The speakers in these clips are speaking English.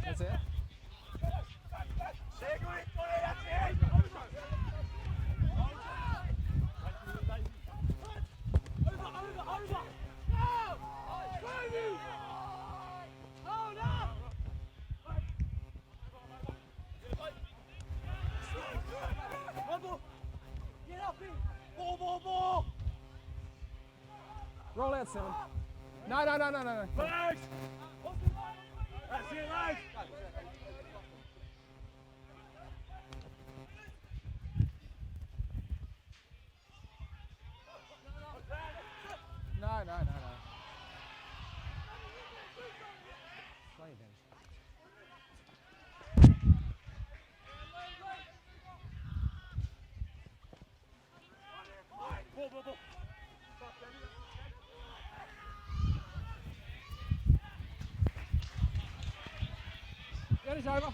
That's it. Roll out, 7. No. Legs! That's it, legs! No. Play then. Ball. It's over.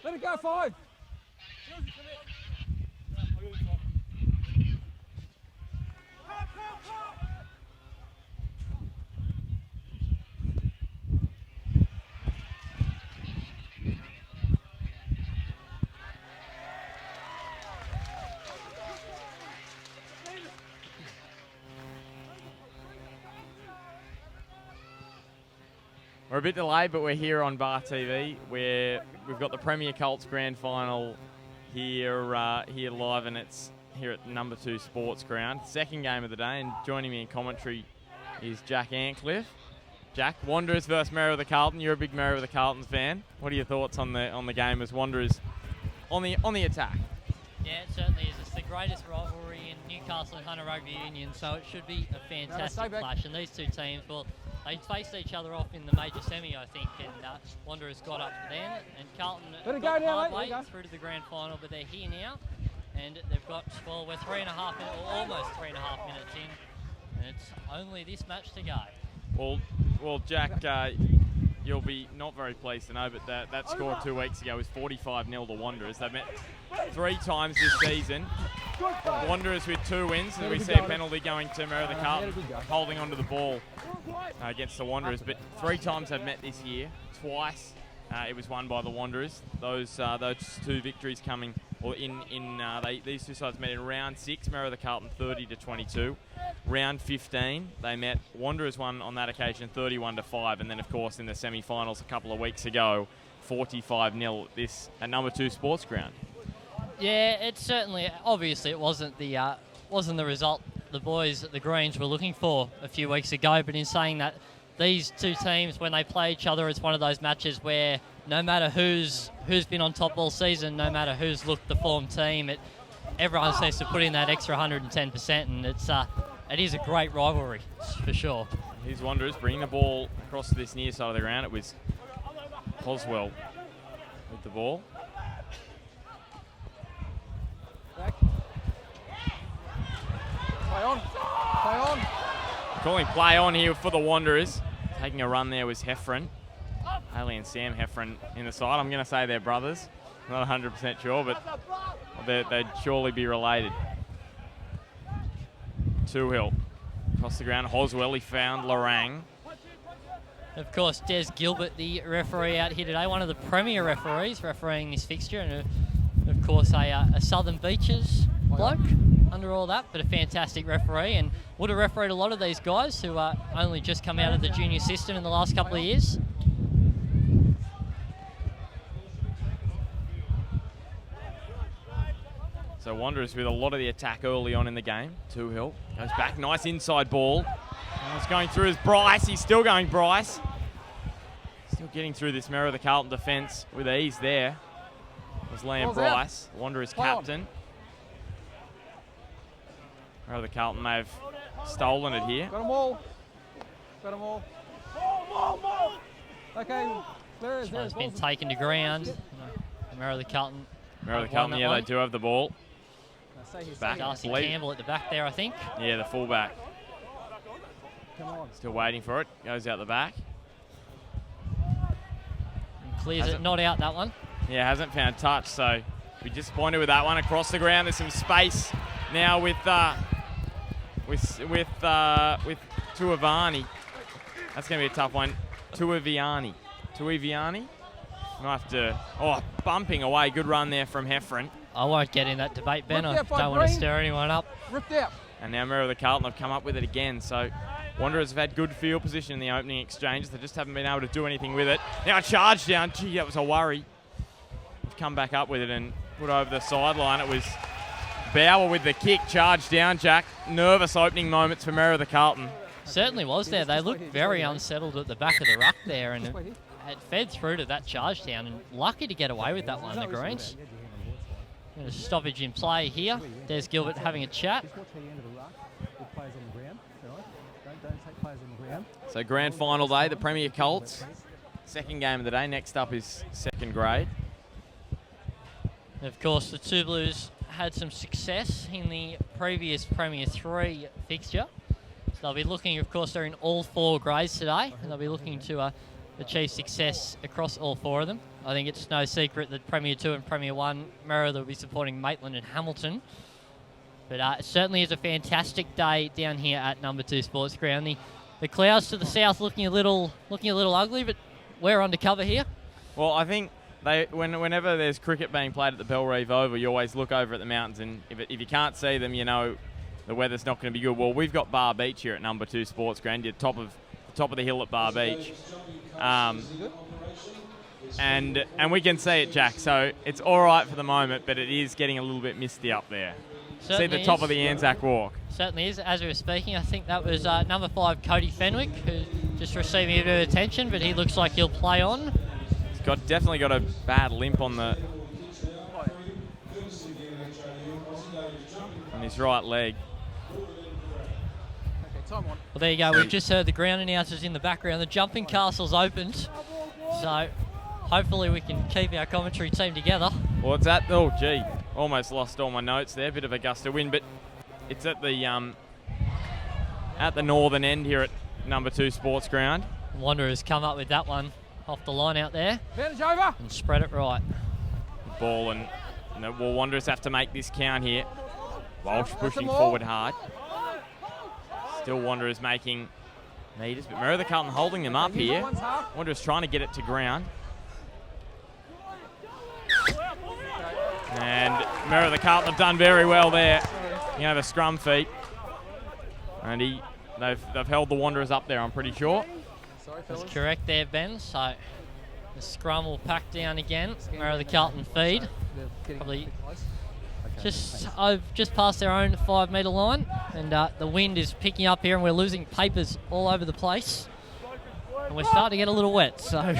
Let it go, 5. We're a bit delayed, but we're here on Bar TV, where we've got the Premier Colts Grand Final here live, and it's here at number 2 Sports Ground. Second game of the day, and joining me in commentary is Jack Antcliffe. Jack, Wanderers versus Merewether Carlton. You're a big Merewether Carlton fan. What are your thoughts on the game as Wanderers on the attack? Yeah, it certainly is. It's the greatest rivalry in Newcastle and Hunter Rugby Union, so it should be a fantastic clash. And these two teams, well, they faced each other off in the major semi, I think, and Wanderers got up to them, and Carlton got halfway through to the grand final, but they're here now, and they've got, well, we're 3.5 minutes, or almost 3.5 minutes in, and it's only this match to go. Well, Jack, you'll be not very pleased to know, but that score 2 weeks ago was 45-0 to Wanderers. They've met 3 times this season. Wanderers with 2 wins, and we see a penalty going to Merewether Carlton, holding onto the ball against the Wanderers. But 3 times they've met this year. Twice it was won by the Wanderers. Those 2 victories coming, or these 2 sides met in round 6. Merewether Carlton 30-22. Round 15, they met. Wanderers won on that occasion 31-5, and then of course in the semi-finals a couple of weeks ago, 45-0. This at number 2 Sports Ground. Yeah, it's certainly, obviously it wasn't the result the boys at the Greens were looking for a few weeks ago, but in saying that, these 2 teams, when they play each other, it's one of those matches where no matter who's been on top all season, no matter who's looked the form team, everyone seems to put in that extra 110%, and it is a great rivalry for sure. Here's Wanderers bringing the ball across to this near side of the ground. It was Coswell with the ball. Back. Play on. Calling play on here for the Wanderers. Taking a run there was Heffron. Haley and Sam Heffron in the side. I'm going to say they're brothers. Not 100% sure, but they'd surely be related. Two-Hill across the ground. Hoswell, he found Lorang. Of course, Des Gilbert, the referee out here today, one of the premier referees refereeing this fixture, and of course a Southern Beaches bloke under all that, but a fantastic referee, and would have refereed a lot of these guys who are only just come out of the junior system in the last couple of years. So Wanderers with a lot of the attack early on in the game. Two-Hill goes back, nice inside ball. It's going through as Bryce. He's still going Bryce. Still getting through this Merewether Carlton defence with ease there. Was Liam Bryce, Wanderers captain. Merewether Carlton may have stolen it here. Got them all. Okay. It's been taken to ground. Merewether Carlton. Merewether Carlton, yeah, they do have the ball. Back, Darcy Campbell at the back there, I think. Yeah, the fullback. Come on. Still waiting for it. Goes out the back. And clears it, not out that one. Yeah, hasn't found touch, so we disappointed with that one. Across the ground, there's some space now with Tuivani. That's going to be a tough one. Tuivani. Might have to... Oh, bumping away. Good run there from Heffron. I won't get in that debate, Ben. I don't want to stir anyone up. Ripped out. And now Merewether Carlton have come up with it again. So Wanderers have had good field position in the opening exchanges. They just haven't been able to do anything with it. Now a charge down. Gee, that was a worry. They've come back up with it and put over the sideline. It was Bauer with the kick. Charge down, Jack. Nervous opening moments for Merewether Carlton. Certainly was there. They looked very unsettled at the back of the ruck there, and it fed through to that charge down, and lucky to get away with that one, the Greens. A stoppage in play here. There's Gilbert having a chat. So grand final day, the Premier Colts. Second game of the day. Next up is second grade. And of course, the Two Blues had some success in the previous Premier 3 fixture. So they'll be looking, of course, they're in all 4 grades today, and they'll be looking to achieve success across all 4 of them. I think it's no secret that Premier 2 and Premier 1, Merewether will be supporting Maitland and Hamilton. But it certainly is a fantastic day down here at number 2 Sports Ground. The clouds to the south looking a little ugly, but we're undercover here. Well, I think whenever there's cricket being played at the Bellerive Oval, you always look over at the mountains, and if you can't see them, you know the weather's not going to be good. Well, we've got Bar Beach here at number 2 Sports Ground, top of the hill at Bar Beach. And we can see it, Jack. So it's all right for the moment, but it is getting a little bit misty up there. Certainly see the top of the Anzac Walk. Certainly is. As we were speaking, I think that was number 5, Cody Fenwick, who's just receiving a bit of attention, but he looks like he'll play on. He's definitely got a bad limp on his right leg. Well, there you go. We've just heard the ground announcers in the background. The jumping castle's opened, so hopefully we can keep our commentary team together. Well, it's at... Oh, gee. Almost lost all my notes there. Bit of a gust of wind, but it's at the northern end here at number 2 Sports Ground. Wanderers come up with that one off the line out there. Advantage over. And spread it right. Ball and the Wanderers have to make this count here. Walsh pushing forward hard. Still Wanderers making meters, but Merewether Carlton holding them up here. Wanderers trying to get it to ground. And Merewether Carlton have done very well there. You know, the scrum feet. And they've held the Wanderers up there, I'm pretty sure. That's correct there, Ben. So the scrum will pack down again. Merewether Carlton feed. Probably just past their own 5 metre line, and the wind is picking up here, and we're losing papers all over the place, and we're starting to get a little wet. So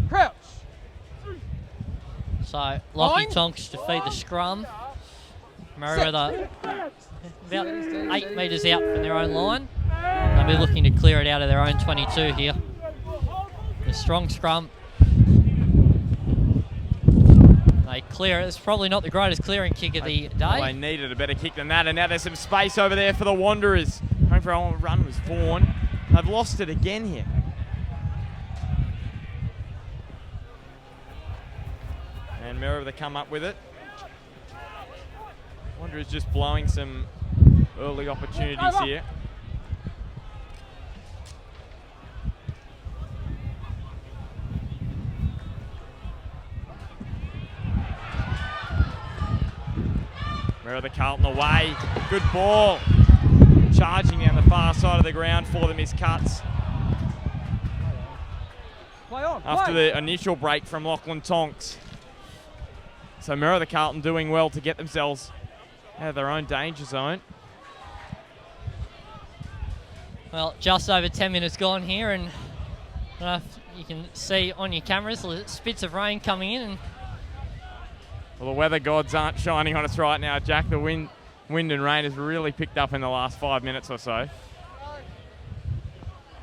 Crouch. so Lockie Tonks to feed the scrum. Merewether about 8 metres out from their own line. They'll be looking to clear it out of their own 22 here. A strong scrum. They clear it. It's probably not the greatest clearing kick of the day. Well, they needed a better kick than that, and now there's some space over there for the Wanderers. Going for a run was Vaughan. They've lost it again here. And Merewether come up with it. Wanderers just blowing some early opportunities here. Merewether Carlton away. Good ball. Charging down the far side of the ground for them is Cuts. After the initial break from Lachlan Tonks. So Merewether Carlton doing well to get themselves out of their own danger zone. Well, just over 10 minutes gone here, and I don't know if you can see on your cameras the spits of rain coming in, and Well, the weather gods aren't shining on us right now, Jack. The wind and rain has really picked up in the last 5 minutes or so.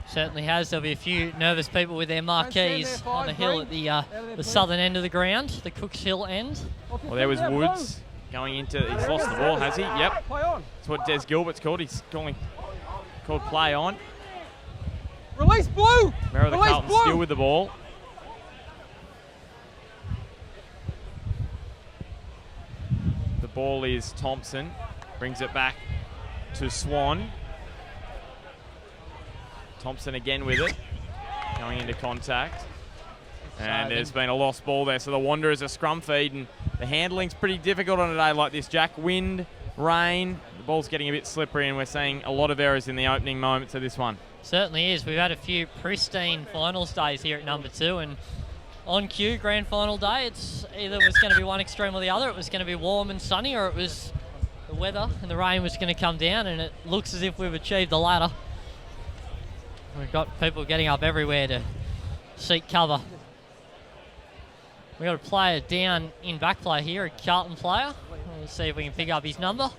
Certainly has. There'll be a few nervous people with their marquees on the hill at the southern end of the ground, the Cooks Hill end. Well, there was Woods going into. He's lost the ball, has he? Yep. That's what Des Gilbert's called. He's called play on. Release Blue! Merewether Carlton still with the ball. The ball is Thompson. Brings it back to Swan. Thompson again with it. Going into contact. And there's been a lost ball there. So the Wanderers are scrum feed, and the handling's pretty difficult on a day like this, Jack. Wind, rain, the ball's getting a bit slippery, and we're seeing a lot of errors in the opening moments of this one. Certainly is. We've had a few pristine finals days here at number 2, and on cue, grand final day, it's either was going to be one extreme or the other. It was going to be warm and sunny, or it was the weather and the rain was going to come down, and it looks as if we've achieved the latter. We've got people getting up everywhere to seek cover. We've got a player down in back play here, a Carlton player. We'll see if we can pick up his number.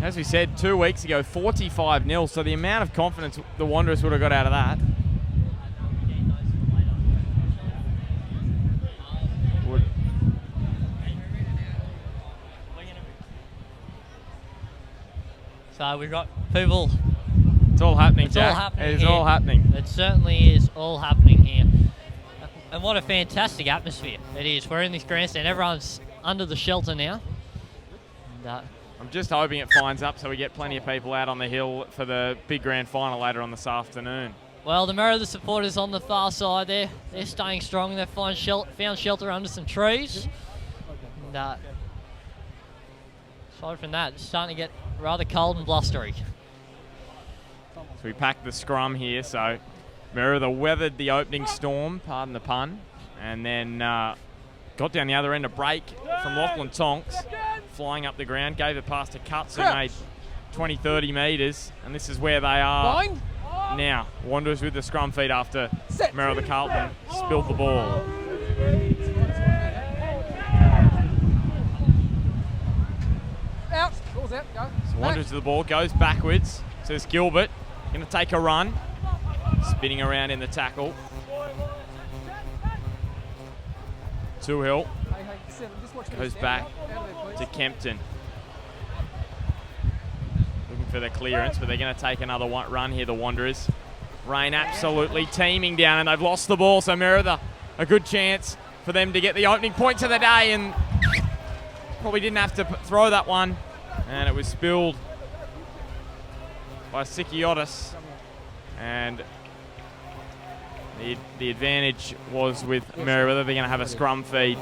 As we said 2 weeks ago, 45-0, so the amount of confidence the Wanderers would have got out of that. So we've got people. It's all happening, It's Jack. all happening It is here. all happening. It certainly is all happening here. And what a fantastic atmosphere it is. We're in this grandstand. Everyone's under the shelter now. And, I'm just hoping it finds up so we get plenty of people out on the hill for the big grand final later on this afternoon. well, the Merewether supporters on the far side there, they're staying strong. They've found shelter under some trees. And, aside from that, it's starting to get rather cold and blustery. So we packed the scrum here, so Merewether weathered the opening storm, pardon the pun, and then got down the other end, a break from Lachlan Tonks, flying up the ground, gave it past a Cuts who made 20, 30 metres, and this is where they are now. Wanderers with the scrum feed after Merewether Carlton spilled the ball. Out, ball's out, go. So Wanderers to the ball, goes backwards, says Gilbert, going to take a run, spinning around in the tackle. Two Hill goes back to Kempton. Looking for the clearance, but they're going to take another run here, the Wanderers. Rain absolutely teeming down, and they've lost the ball, so Merewether, a good chance for them to get the opening points of the day, and probably didn't have to throw that one, and it was spilled by Sikiotis, and the advantage was with Merewether. They're going to have a scrum feed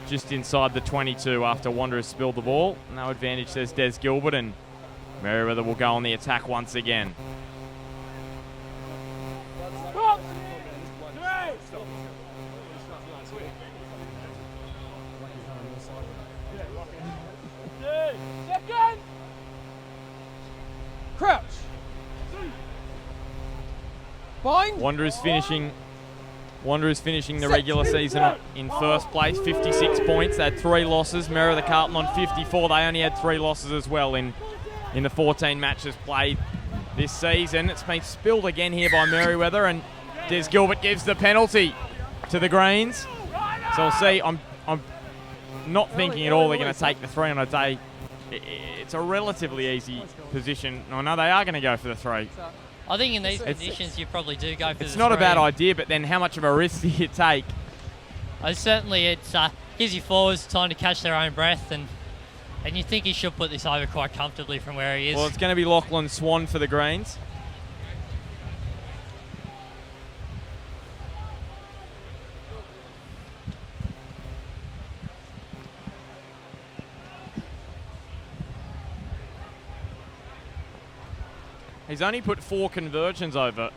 just inside the 22 after Wanderers spilled the ball. No advantage, says Des Gilbert, and Merewether will go on the attack once again. Crouch. Bind. Wanderers finishing the regular season in first place, 56 points. They had 3 losses. Merewether Carlton on 54. They only had 3 losses as well in the 14 matches played this season. It's been spilled again here by Merewether, and Des Gilbert gives the penalty to the Greens. So we'll see. I'm not thinking at all they're going to take the 3 on a day. It's a relatively easy position. Oh, no, they are going to go for the 3. I think in these conditions you probably do go for the 3. It's not a bad idea, but then how much of a risk do you take? Certainly it gives you forwards time to catch their own breath, and you think he should put this over quite comfortably from where he is. Well, it's going to be Lachlan Swan for the Greens. He's only put 4 conversions over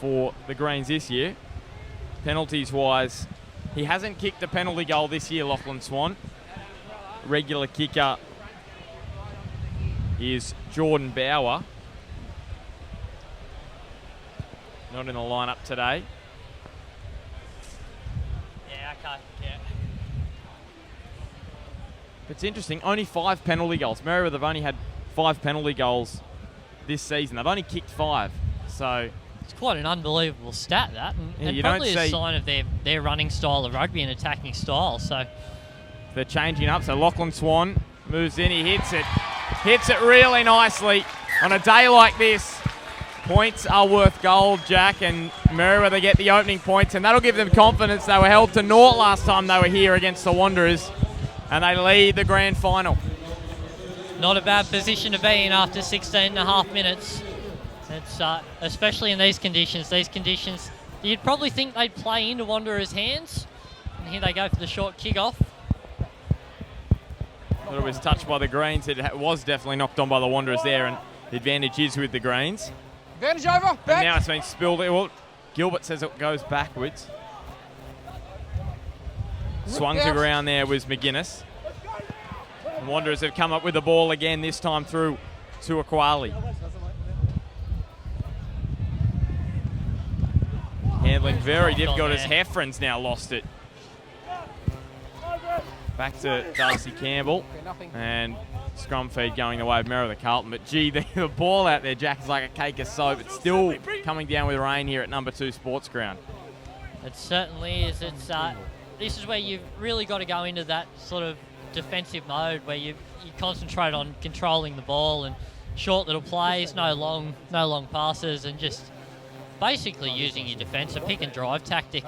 for the Greens this year. Penalties-wise, he hasn't kicked a penalty goal this year, Lachlan Swan. Regular kicker is Jordan Bauer. not in the lineup today. Yeah, okay. Yeah. It's interesting, only 5 penalty goals. Merewether have only had 5 penalty goals this season. They've only kicked 5. So it's quite an unbelievable stat, that. And you probably don't a see sign of their running style of rugby and attacking style. So they're changing up. So Lachlan Swan moves in, he hits it. Hits it really nicely. On a day like this, points are worth gold, Jack, and Merewether get the opening points, and that'll give them confidence. They were held to naught last time they were here against the Wanderers, and they lead the grand final. not a bad position to be in after 16 and a half minutes. It's especially in these conditions. These conditions, you'd probably think they'd play into Wanderers' hands, and here they go for the short kick-off. Thought it was touched by the Greens. It was definitely knocked on by the Wanderers there, and the advantage is with the Greens. Advantage over, back. And now it's been spilled. Well, Gilbert says it goes backwards. Swung to ground there was McGuinness. And Wanderers have come up with the ball again, this time through to Aquali. Handling very difficult as Heffron's now lost it. Back to Darcy Campbell, and scrum feed going the way of Merewether Carlton. But gee, the ball out there, Jack, is like a cake of soap. It's still coming down with rain here at number 2 Sports Ground. It certainly is. It's this is where you've really got to go into that sort of defensive mode where you concentrate on controlling the ball and short little plays, no long passes, and just basically using your defence, a pick and drive tactic.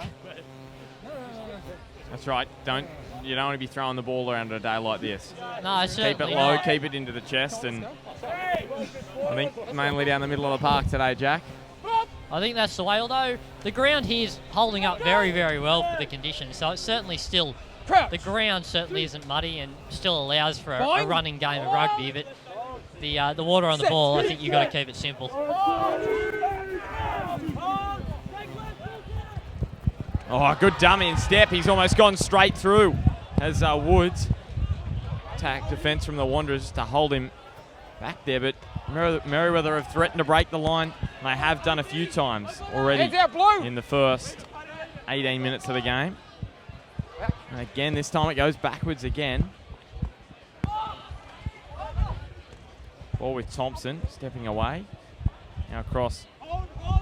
That's right. You don't want to be throwing the ball around on a day like this. No, certainly keep it low, not. keep it into the chest, and I think mainly down the middle of the park today, Jack. I think that's the way, although the ground here is holding up very, very well for the conditions, so it's certainly still, the ground certainly isn't muddy and still allows for a running game of rugby, but the water on the ball, I think you've got to keep it simple. Oh, good dummy and step. He's almost gone straight through as Woods attack defence from the Wanderers to hold him back there, but Merewether have threatened to break the line. They have done a few times already in the first 18 minutes of the game. And again, this time it goes backwards again. Ball with Thompson stepping away. Now across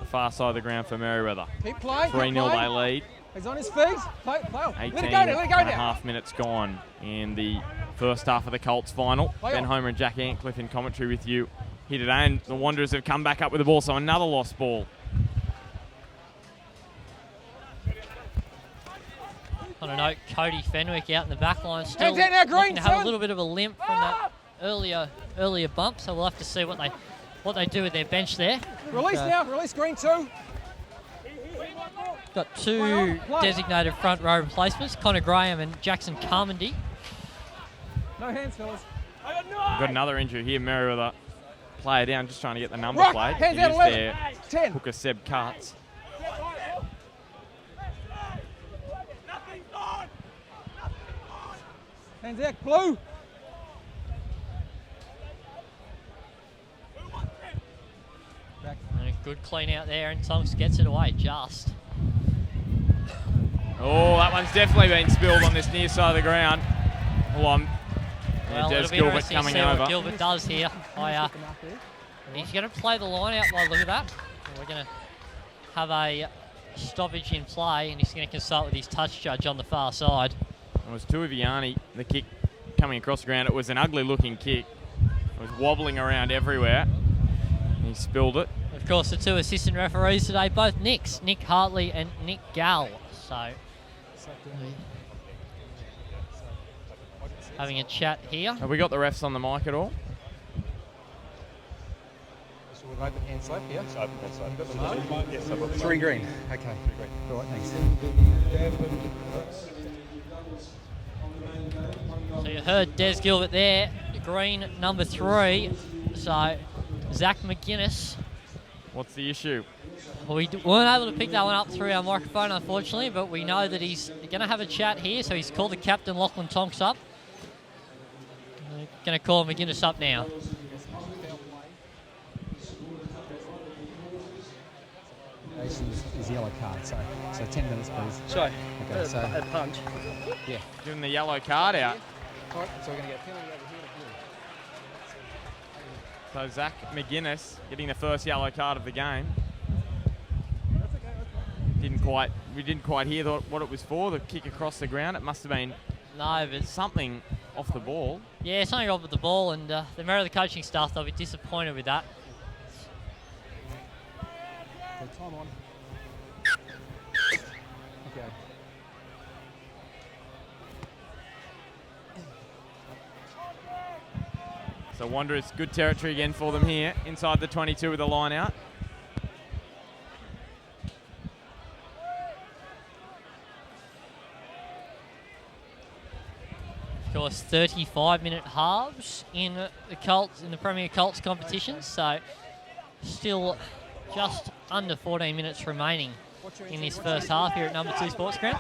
the far side of the ground for Merewether. Keep playing. 3-0 they lead. He's on his feet. Play. 18 and a half minutes gone in the first half of the Colts final. Ben Homer and Jack Antcliffe in commentary with you here today, and the Wanderers have come back up with the ball, so another lost ball. On a note, Cody Fenwick out in the back line still Hands out now, Green, looking to have a little bit of a limp from that earlier bump, so we'll have to see what they do with their bench there. Release now, release Green 2. Got 2 designated front row replacements, Connor Graham and Jackson Carmody. No hands, fellas. Got another injury here, Merewether. Player down, just trying to get the number plate. Hands It out, is 11. their 10. hooker Seb Karts. Hands out, Blue. And a good clean out there, and Tonks gets it away just. Oh, that one's definitely been spilled on this near side of the ground. Well, Des it'll be Gilbert interesting to coming see over. what Gilbert does here. He's going to play the line out by the look of that. We're going to have a stoppage in play, and he's going to consult with his touch judge on the far side. It was Tuiviani, the kick coming across the ground. It was an ugly-looking kick. It was wobbling around everywhere. He spilled it. Of course, the 2 assistant referees today, both Nicks, Nick Hartley and Nick Gall. So, having a chat here. Have we got the refs on the mic at all? So we've opened hand slope here. It's open, that's open. Yes, I've got 3 green. Okay, 3 green. All right, thanks. So you heard Des Gilbert there, green number 3. So Zach McGuinness. What's the issue? We weren't able to pick that one up through our microphone, unfortunately, but we know that he's going to have a chat here, so he's called the captain, Lachlan Tonks, up. Going to call McGuinness up now. his yellow card. So 10 minutes, please. Sorry, Okay, so a punch. yeah. Giving the yellow card out. All right, so we're going to get a penalty over here to blue. So Zach McGuinness getting the first yellow card of the game. We didn't quite hear what it was for. The kick across the ground. It must have been No, but something off the ball. yeah, something wrong with the ball, and the Merewether coaching staff, they'll be disappointed with that. So time on. Okay. So Wanderers, good territory again for them here, inside the 22 with the line out. Of course, 35-minute halves in the Colts, in the Premier Colts competition, so still just under 14 minutes remaining in this first half here at number 2 Sports Ground.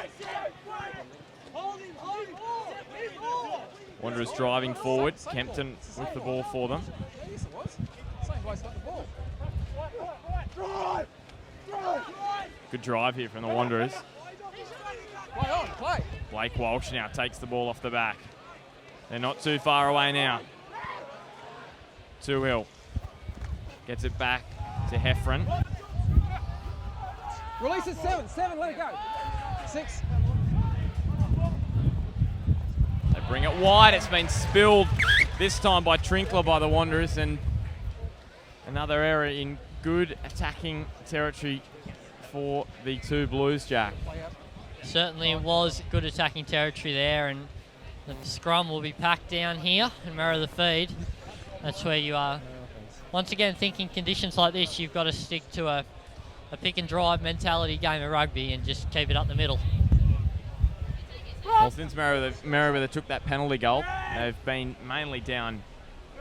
Wanderers driving forward. Kempton with the ball for them. Yes, it was. Same place got the ball. Good drive here from the Wanderers. Play on, play. Blake Walsh now takes the ball off the back. They're not too far away now. 2-Hill. Gets it back to Heffron. Release it, 7, let it go. 6. They bring it wide. It's been spilled this time by Trinkler by the Wanderers, and another error in good attacking territory for the 2 Blues, Jack. Certainly was good attacking territory there, and the scrum will be packed down here in Merewether feed. That's where you are. Once again, thinking conditions like this, you've got to stick to a pick and drive mentality game of rugby and just keep it up the middle. Well, since Merewether took that penalty goal, they've been mainly down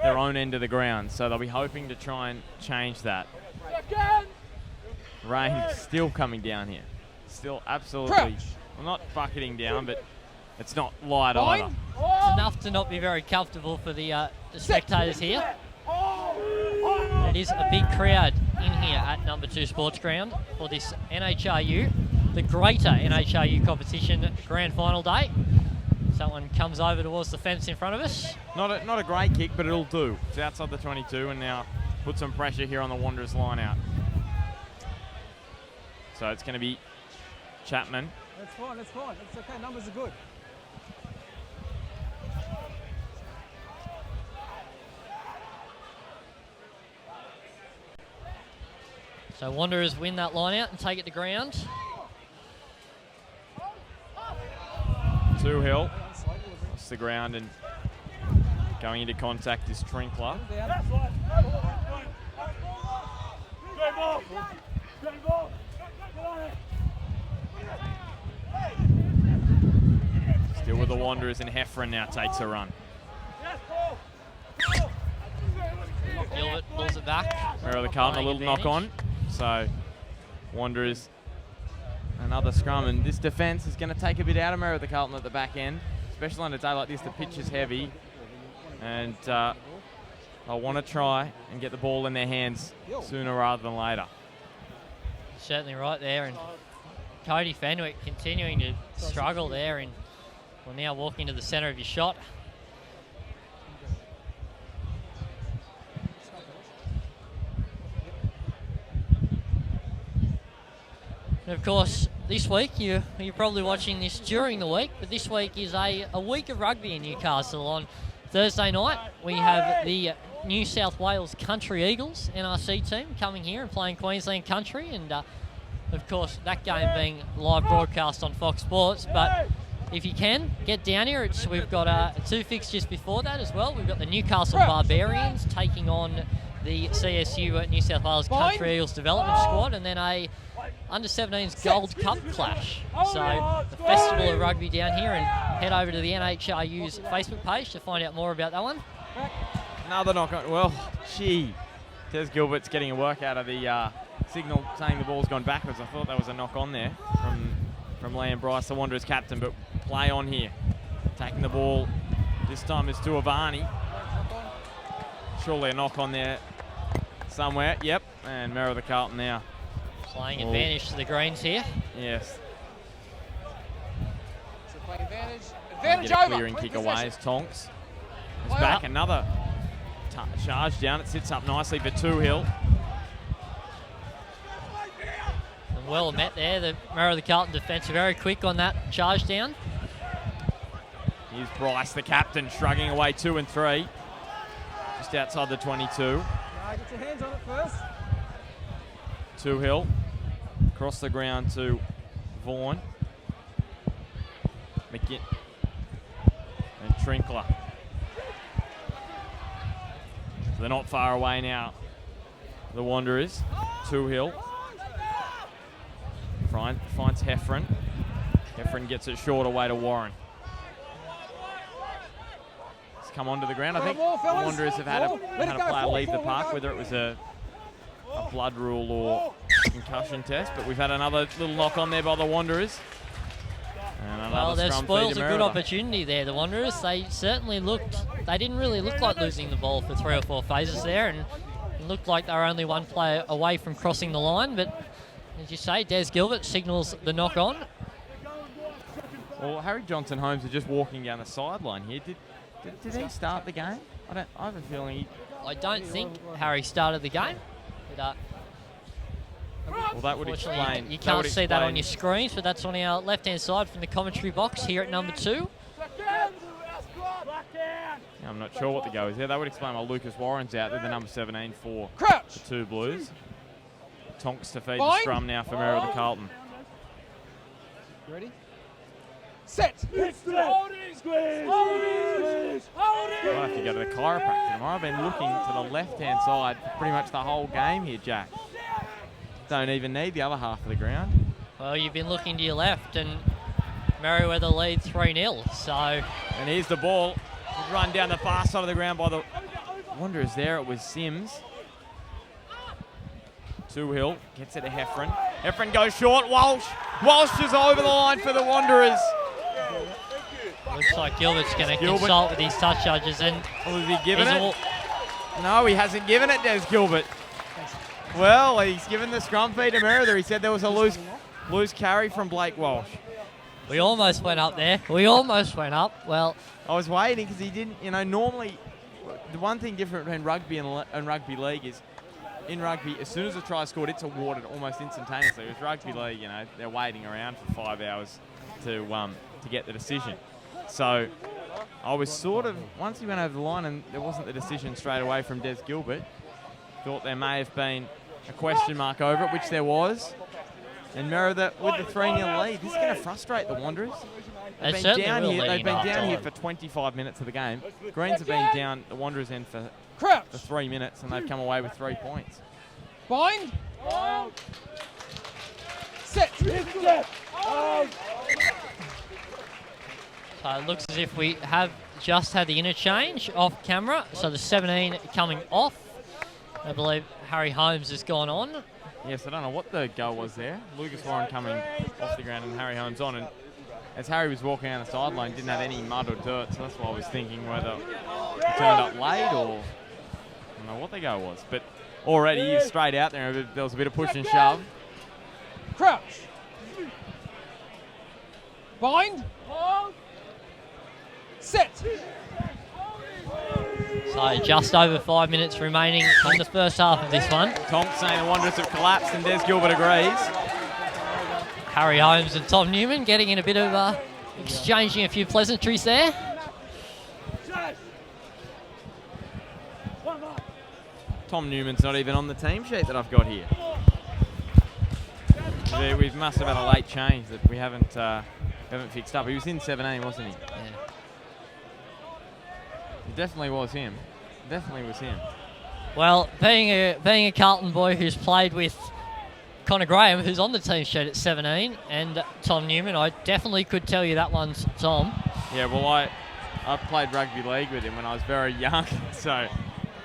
their own end of the ground, so they'll be hoping to try and change that. Rain still coming down here. Still absolutely, well, not bucketing down, but it's not light either. It's enough to not be very comfortable for the spectators here. It is a big crowd in here at number 2 Sports Ground for this NHRU, the greater NHRU competition grand final day. Someone comes over towards the fence in front of us. Not a great kick, but it'll do. It's outside the 22 and now put some pressure here on the Wanderers line out. So it's going to be Chapman. That's fine. It's okay, numbers are good. So Wanderers win that line out and take it to ground. 2-Hill. Off the ground and going into contact is Trinkler. Still with the Wanderers, and Heffron now takes a run. Gilbert pulls it back. Merewether Carlton a little knock on. So Wanderers another scrum, and this defence is going to take a bit out of Merewether Carlton at the back end, especially on a day like this. The pitch is heavy, and they'll want to try and get the ball in their hands sooner rather than later. Certainly right there, and Cody Fenwick continuing to struggle there, and we're now walking to the centre of your shot. And of course, this week, you're probably watching this during the week, but this week is a week of rugby in Newcastle. On Thursday night, we have the New South Wales Country Eagles NRC team coming here and playing Queensland Country, and of course, that game being live broadcast on Fox Sports. But if you can, get down here. We've got 2 fixtures before that as well. We've got the Newcastle Barbarians taking on the CSU New South Wales Country Eagles development squad, and then a Under-17s Gold Cup clash. So the Festival of Rugby down here, and head over to the NHRU's Facebook page to find out more about that one. Another knock on. Well, gee, Tez Gilbert's getting a work out of the signal saying the ball's gone backwards. I thought that was a knock on there from Liam Bryce, the Wanderers captain, but play on here. Taking the ball this time is to Avani. Surely a knock on there somewhere. Yep, and Merewether Carlton now Playing advantage to the Greens here. Yes. So playing advantage. Get Advantage a over. clearing kick away as Tonks is Play back. up. Another charge down. It sits up nicely for Two Hill. And well met there. The Merewether Carlton defence are very quick on that charge down. Here's Bryce, the captain, shrugging away 2 and 3. Just outside the 22. Get your hands on it first. Two Hill. Across the ground to Vaughan. McGinn. And Trinkler. So they're not far away now. The Wanderers. Two Hill. Finds Heffron. Heffron gets it short away to Warren. It's come onto the ground. I think the Wanderers have had a player leave the park, whether it was a blood rule or concussion test, but we've had another little knock on there by the Wanderers. And Well, they've scrum spoiled feed to a good Merewether. opportunity there, the Wanderers. They certainly they didn't really look like losing the ball for 3 or 4 phases there, and it looked like they were only one player away from crossing the line, but as you say, Des Gilbert signals the knock on. Well, Harry Johnson Holmes is just walking down the sideline here. Did he start the game? I have a feeling I don't think Harry started the game, but well, that would unfortunately explain. you can't see that on your screens, but that's on our left-hand side from the commentary box here at number 2. Yeah, I'm not sure what the go is there. That would explain why Lucas Warren's out there, the number 17 for Crouch. the Two Blues. Tonks to feed the Bind. scrum now for Merewether Carlton. You ready? Set. I'll have to go to the chiropractor tomorrow. I've been looking to the left-hand side for pretty much the whole game here, Jack. Don't even need the other half of the ground. Well, you've been looking to your left, and Merewether lead 3-0, so... And here's the ball. Run down the far side of the ground by the Wanderers there. It was Sims. Two Hill gets it to Heffron. Heffron goes short. Walsh is over the line for the Wanderers. Looks like Gilbert's going to Gilbert. consult with his touch judges, and Has he given he's it? No, he hasn't given it, Des Gilbert. Well, he's given the scrum feed to Merewether. He said there was a loose carry from Blake Walsh. We almost went up there. We almost went up. Well, I was waiting because he didn't, normally the one thing different between rugby and rugby league is in rugby, as soon as a try is scored, it's awarded almost instantaneously. With rugby league, they're waiting around for 5 hours to get the decision. So I was sort of, once he went over the line and there wasn't the decision straight away from Des Gilbert, thought there may have been a question mark over it, which there was. And Merewether with the 3-0 lead. This is going to frustrate the Wanderers. They've been down here. They've been down here for 25 minutes of the game. Greens have been down the Wanderers end for 3 minutes, and they've come away with 3 points. Bind. Set. so it looks as if we have just had the interchange off camera. So the 17 coming off. I believe Harry Holmes has gone on. Yes, I don't know what the goal was there. Lucas Warren coming off the ground and Harry Holmes on. And as Harry was walking down the sideline, didn't have any mud or dirt, so that's why I was thinking whether he turned up late or I don't know what the goal was. But already he was straight out there. There was a bit of push and shove. Crouch. Bind. Set. So just over 5 minutes remaining in the first half of this one. Tonks saying the Wanderers have collapsed, and Des Gilbert agrees. Harry Holmes and Tom Newman getting in a bit of exchanging a few pleasantries there. Tom Newman's not even on the team sheet that I've got here. We must have had a late change that we haven't fixed up. He was in 17, wasn't he? Yeah. It definitely was him. Definitely was him. Well, being a Carlton boy who's played with Connor Graham, who's on the team sheet at 17, and Tom Newman, I definitely could tell you that one's Tom. Yeah, well, I played rugby league with him when I was very young, so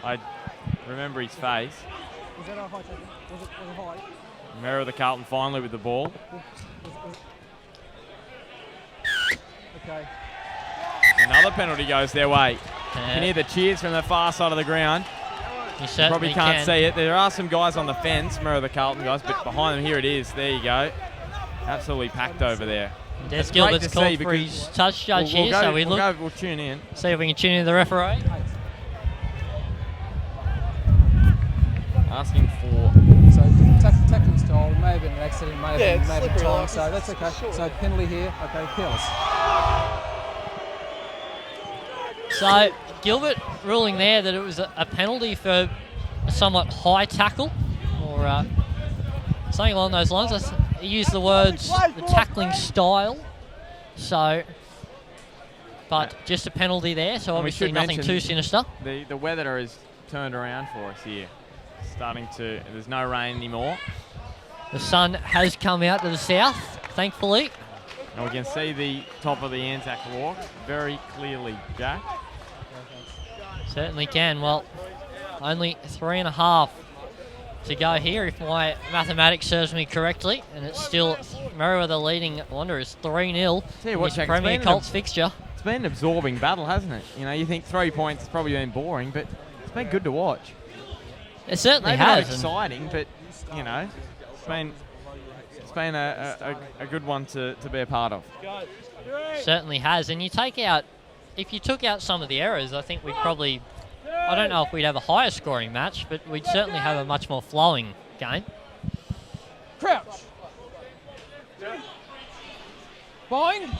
I remember his face. Was that a high tackle? Was it high? Merewether Carlton finally with the ball. Okay. Another penalty goes their way. You can hear the cheers from the far side of the ground. You certainly probably can't see it. There are some guys on the fence, Merewether Carlton guys, but behind them, here it is. There you go. Absolutely packed over there. Des Gilbert's called for his touch judge here, so we'll tune in. See if we can tune in the referee. Asking for... So tackling style, may have been an accident, may have been time, so that's okay. So penalty here, okay, kills. So Gilbert ruling there that it was a penalty for a somewhat high tackle, or something along those lines. He used the words the tackling style. So, but just a penalty there. So obviously nothing too sinister. The weather has turned around for us here. There's no rain anymore. The sun has come out to the south, thankfully. And we can see the top of the Anzac Walk very clearly, Jack. Certainly can. Well, only 3.5 to go here, if my mathematics serves me correctly. And it's still Merewether leading Wanderers 3-0 in this Premier Colts fixture. It's been an absorbing battle, hasn't it? You know, you think 3 points has probably been boring, but it's been good to watch. It certainly Maybe has. Not exciting, but, you know, it's been a good one to be a part of. Certainly has. And you take out, if you took out some of the errors, I think we'd probably, I don't know if we'd have a higher scoring match, but we'd certainly have a much more flowing game. Crouch. Bind.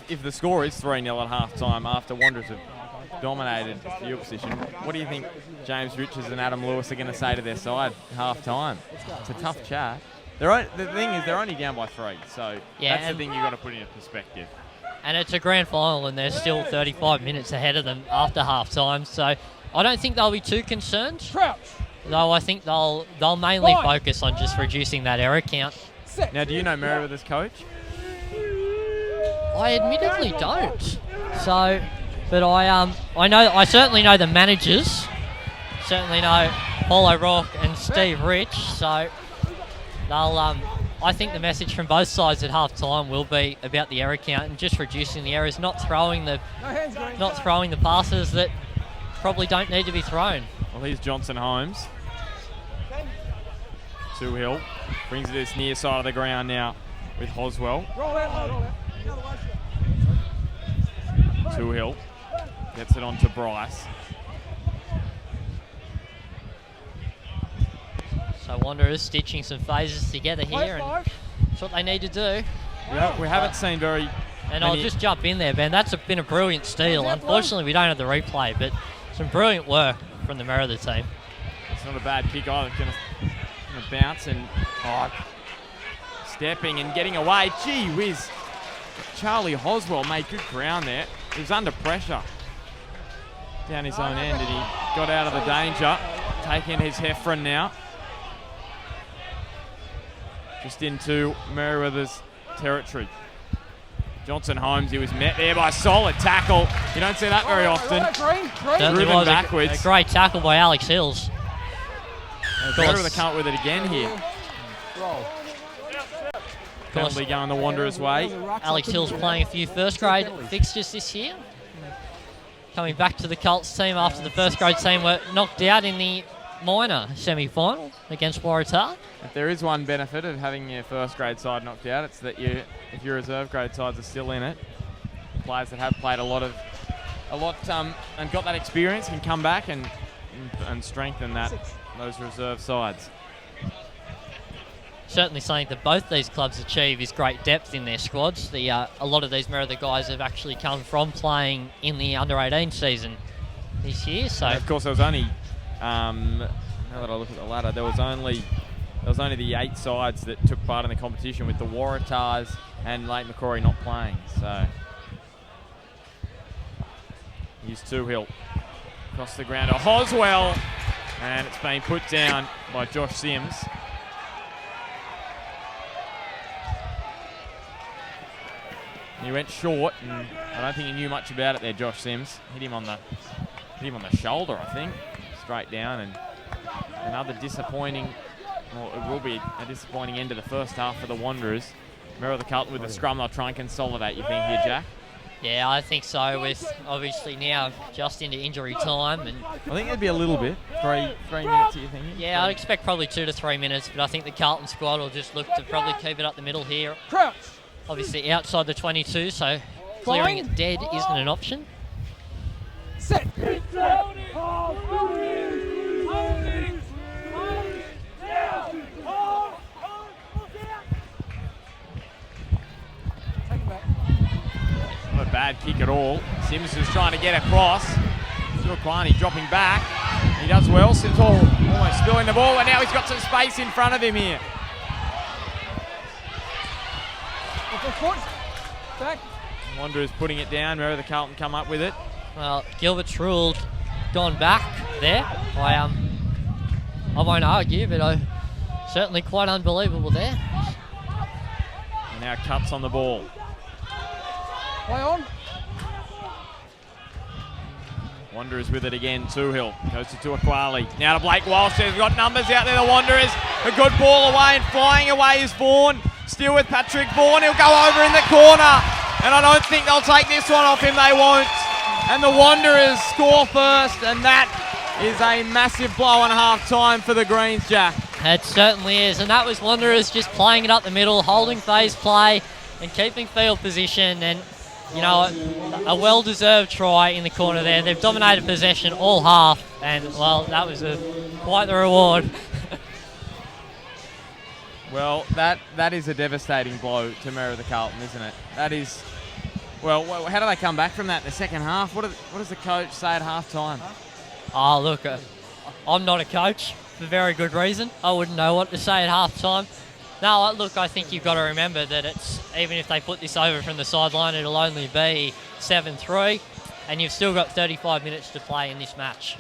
If the score is 3-0 at half-time after Wanderers have dominated the field position, what do you think James Richards and Adam Lewis are going to say to their side at half-time? It's a tough chat. The thing is, they're only down by 3, so that's the thing you've got to put into perspective. And it's a grand final, and there's still 35 minutes ahead of them after half-time, so I don't think they'll be too concerned. Crouch. Though I think they'll mainly focus on just reducing that error count. Now, do you know Merewether's coach? I admittedly don't. So, but I certainly know the managers. Certainly know Paul O'Rourke and Steve Rich. So they'll. I think the message from both sides at half time will be about the error count and just reducing the errors, not throwing the passes that probably don't need to be thrown. Well, here's Johnson Holmes. Hill brings it to this near side of the ground now with Hoswell. Hill gets it on to Bryce. So Wanderers stitching some phases together here, and that's what they need to do. Yeah, we haven't seen very And I'll just jump in there, Ben. That's been a brilliant steal. Unfortunately, we don't have the replay, but some brilliant work from the Merewether team. It's not a bad kick either. Going to bounce and stepping and getting away. Gee whiz. Charlie Hoswell made good ground there. He was under pressure down his own end, and he got out of the danger. Taking his Heffron now. Just into Merewether's territory. Johnson Holmes, he was met there by a solid tackle. You don't see that very often. Certainly was backwards. A great tackle by Alex Hills. Merewether can't with it again here. Penalty going the Wanderers' way. Alex Hills playing a few first grade fixtures this year. Coming back to the Colts team after the first grade team were knocked out in the minor semi-final against Waratah. If there is one benefit of having your first grade side knocked out, it's that if your reserve grade sides are still in it, players that have played a lot and got that experience can come back and strengthen those reserve sides. Certainly something that both these clubs achieve is great depth in their squads. A lot of these Merewether guys have actually come from playing in the under-18 season this year. So, and of course, there was only now that I look at the ladder, there was only the 8 sides that took part in the competition, with the Waratahs and Lake Macquarie not playing. So here's Hill across the ground to Hoswell, and it's been put down by Josh Sims. He went short, and I don't think he knew much about it there, Josh Sims. Hit him on the shoulder, I think, straight down, and another disappointing, well, it will be a disappointing end of the first half for the Wanderers. Merewether Carlton with the scrum, they'll try and consolidate, you think, here, Jack? Yeah, I think so. With obviously now just into injury time, and I think it'd be a little bit. Three minutes, you think? yeah, I'd expect probably 2 to 3 minutes. But I think the Carlton squad will just look to probably keep it up the middle here. Crouch. Obviously outside the 22, so clearing it dead isn't an option. Set. Not a bad kick at all. Sims is trying to get across. Tuaquani dropping back. He does well. Sims almost spilling the ball, and now he's got some space in front of him here. Back. Wanderers putting it down. Merewether Carlton come up with it. Well, Gilbert's ruled gone back there. I won't argue, but certainly quite unbelievable there. And now Cuts on the ball. Play on. Wanderers with it again. Toohill goes to Tuaquali. Now to Blake Walsh. They've got numbers out there. The Wanderers. A good ball away, and flying away is Vaughan. Still with Patrick Vaughan. He'll go over in the corner. And I don't think they'll take this one off him. They won't. And the Wanderers score first. And that is a massive blow on half-time for the Greens, Jack. It certainly is. And that was Wanderers just playing it up the middle, holding phase play and keeping field position. And, you know, a well-deserved try in the corner there. They've dominated possession all half. And, well, that was quite the reward. Well, that is a devastating blow to Merewether Carlton, isn't it? That is... Well, how do they come back from that in the second half? What does the coach say at half-time? Oh, look, I'm not a coach for very good reason. I wouldn't know what to say at half-time. No, look, I think you've got to remember that it's, even if they put this over from the sideline, it'll only be 7-3, and you've still got 35 minutes to play in this match.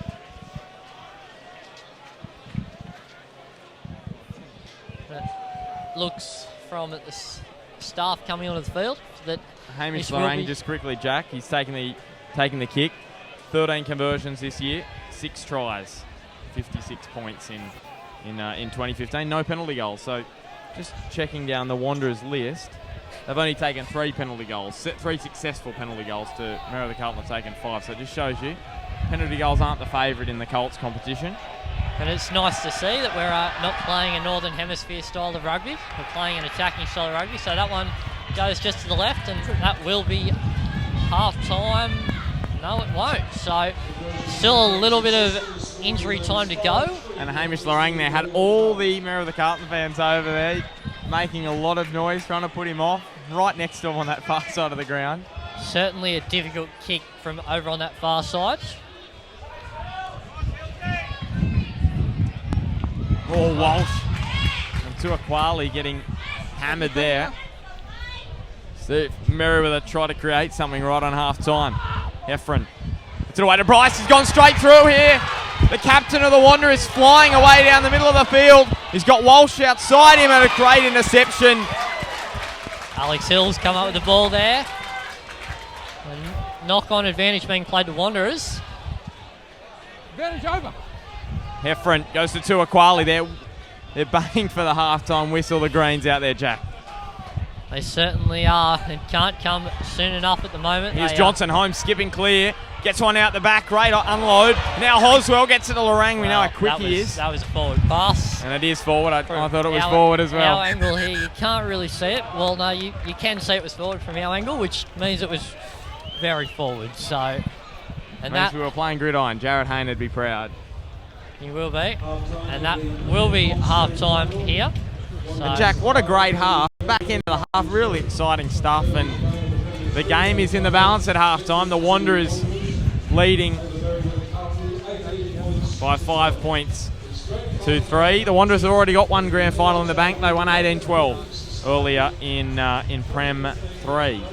It looks from the staff coming onto the field that Hamish Lorang just quickly, Jack. He's taking the kick. 13 conversions this year, 6 tries, 56 points in 2015. No penalty goals. So just checking down the Wanderers list, they've only taken 3 penalty goals, 3 successful penalty goals to Merewether Carlton have taken 5. So it just shows you penalty goals aren't the favourite in the Colts competition. And it's nice to see that we're not playing a Northern Hemisphere style of rugby. We're playing an attacking style of rugby. So that one goes just to the left, and that will be half-time. No, it won't. So still a little bit of injury time to go. And Hamish Lorang there had all the Merewether Carlton fans over there making a lot of noise, trying to put him off, right next to him on that far side of the ground. Certainly a difficult kick from over on that far side. Oh, Walsh and Tuaquali getting hammered there. See if Merewether try to create something right on half-time. Heffron. It's away to Bryce. He's gone straight through here. The captain of the Wanderers is flying away down the middle of the field. He's got Walsh outside him, and a great interception. Alex Hill's come up with the ball there. And knock-on advantage being played to Wanderers. Advantage over. Heffron goes to Tuaquali there. They're baying for the half-time whistle, the Greens out there, Jack. They certainly are, and can't come soon enough at the moment. Here's Johnson home, skipping clear. Gets one out the back, great unload. Now Hoswell gets to the Lorang. We know how quick he is. That was a forward pass. And it is forward. I thought it was forward as well. Our angle here, you can't really see it. Well, no, you can see it was forward from our angle, which means it was very forward. So, and means we were playing gridiron. Jared Hayne would be proud. He will be. And that will be half-time here. So. And Jack, what a great half. Back into the half, really exciting stuff. And the game is in the balance at half-time. The Wanderers leading by 5 points to 3. The Wanderers have already got one grand final in the bank. They won 18-12 earlier in Prem 3.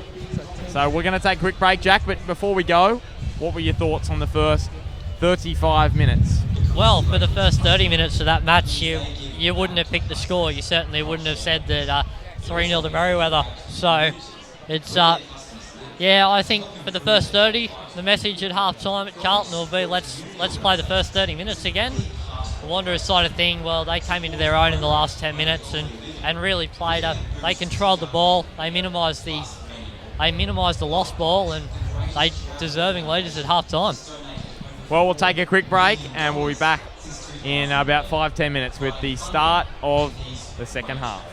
So we're going to take a quick break, Jack. But before we go, what were your thoughts on the first 35 minutes? Well, for the first 30 minutes of that match, you wouldn't have picked the score. You certainly wouldn't have said that 3-0 to Merewether. So it's, yeah, I think for the first 30, the message at half-time at Carlton will be let's play the first 30 minutes again. The Wanderers side of thing, well, they came into their own in the last 10 minutes and really played. They controlled the ball. They minimised the they minimised the lost ball and they deserving leaders at half time. Well, we'll take a quick break and we'll be back in about 5-10 minutes with the start of the second half.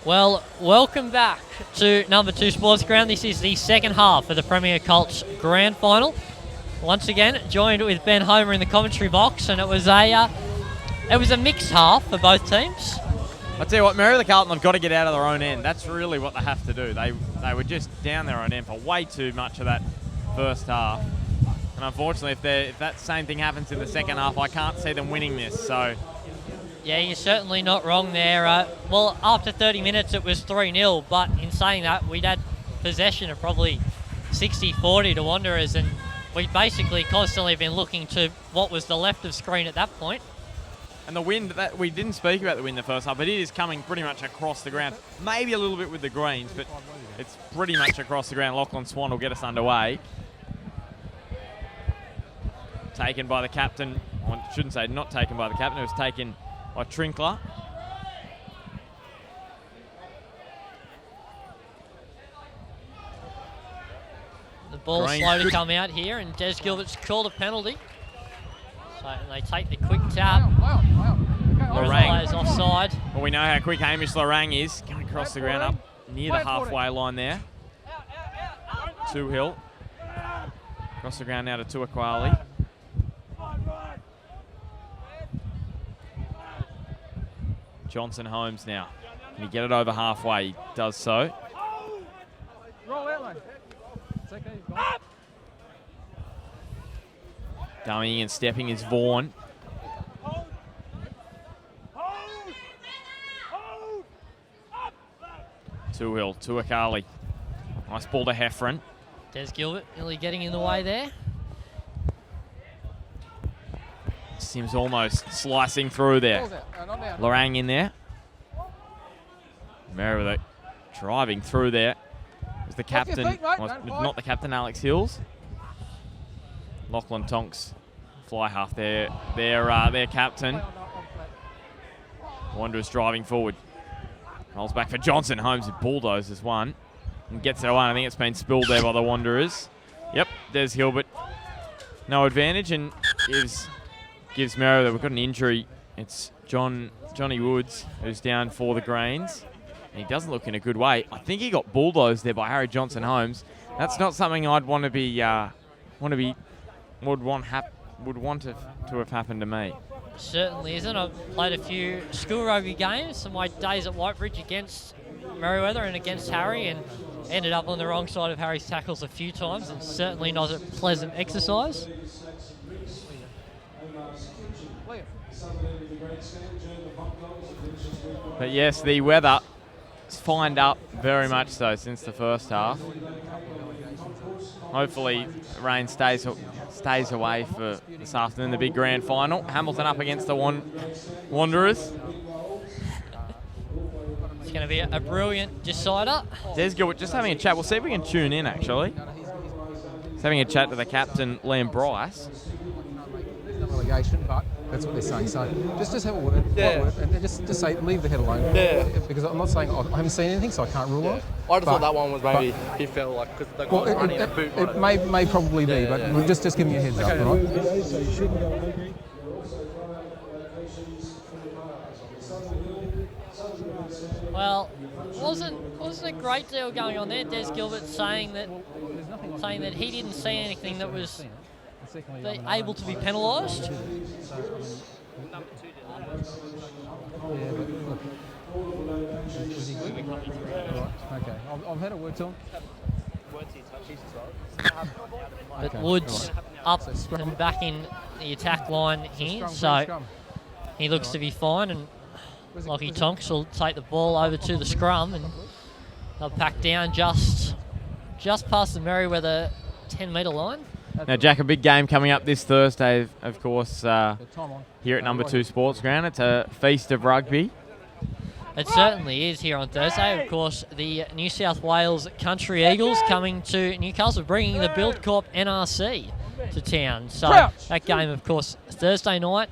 Well, welcome back to number 2 Sports Ground. This is the second half of the Premier Colts Grand Final. Once again, joined with Ben Homer in the commentary box, and it was a mixed half for both teams. I tell you what, Merewether Carlton have got to get out of their own end. That's really what they have to do. They were just down their own end for way too much of that first half. And unfortunately, if that same thing happens in the second half, I can't see them winning this. So, yeah, you're certainly not wrong there. Well, after 30 minutes, it was 3-0. But in saying that, we'd had possession of probably 60-40 to Wanderers, and we'd basically constantly been looking to what was the left of screen at that point. And the wind, that we didn't speak about the wind the first half, but it is coming pretty much across the ground. Maybe a little bit with the greens, but it's pretty much across the ground. Lachlan Swan will get us underway. Taken by the captain. I shouldn't say not taken by the captain. It was taken by Trinkler. Ball slow to come out here, and Des Gilbert's called a penalty. So they take the quick tap. Lorang is offside. Well, we know how quick Hamish Lorang is. Going across the ground up near the halfway line there. Hill. Across the ground now to Tuaquali. Johnson Holmes now. Can he get it over halfway? He does so. Roll out, mate. It's okay. Dummying and stepping is Vaughan. Hill, Tuaquali. Nice ball to Heffron. Des Gilbert nearly getting in the way there. Sims almost slicing through there. Lorang in there. Merewether driving through there. Was the captain, not the captain, Alex Hills. Lachlan Tonks, fly half their captain. Wanderers driving forward. Rolls back for Johnson. Holmes bulldozes one and gets it away. I think it's been spilled there by the Wanderers. Yep, there's Gilbert. No advantage and gives Merewether. We've got an injury. It's Johnny Woods who's down for the Greens. And he doesn't look in a good way. I think he got bulldozed there by Harry Johnson Holmes. That's not something I'd want to have happened to me. Certainly isn't. I've played a few school rugby games in my days at Whitebridge against Merewether and against Harry, and ended up on the wrong side of Harry's tackles a few times, and certainly not a pleasant exercise. But yes, the weather has fined up very much so since the first half. Hopefully rain stays away for this afternoon, the big grand final. Hamilton up against the Wanderers. It's going to be a brilliant decider. Des Gilbert just having a chat. We'll see if we can tune in, actually. He's having a chat to the captain, Liam Bryce. Relegation, but that's what they're saying. So just have a word, and just say leave the head alone. Yeah. Because I'm not saying I haven't seen anything, so I can't rule on. I just thought that one was maybe he felt like because the guy was running a boot. It may probably be, but we're just giving you a heads up, right? Well, wasn't a great deal going on there. Des Gilbert saying that he didn't see anything that was able to be penalised. Okay, I've had a word to him. But Woods up and back in the attack line here, so he looks to be fine, and Lockie Tonks will take the ball over to the scrum, and they'll pack down just past the Merewether 10-metre line. Now, Jack, a big game coming up this Thursday, of course, here at Number 2 Sports Ground. It's a feast of rugby. It certainly is here on Thursday. Of course, the New South Wales Country Eagles coming to Newcastle, bringing the Buildcorp NRC to town. So that game, of course, Thursday night.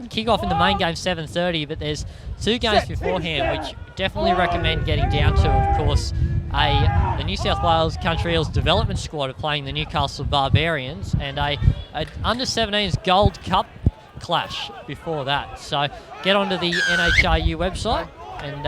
Kick off in the main game 7:30, but there's two games beforehand, which definitely recommend getting down to. Of course, the New South Wales Country Eagles development squad are playing the Newcastle Barbarians, and a under-17s Gold Cup clash before that. So get onto the NHRU website and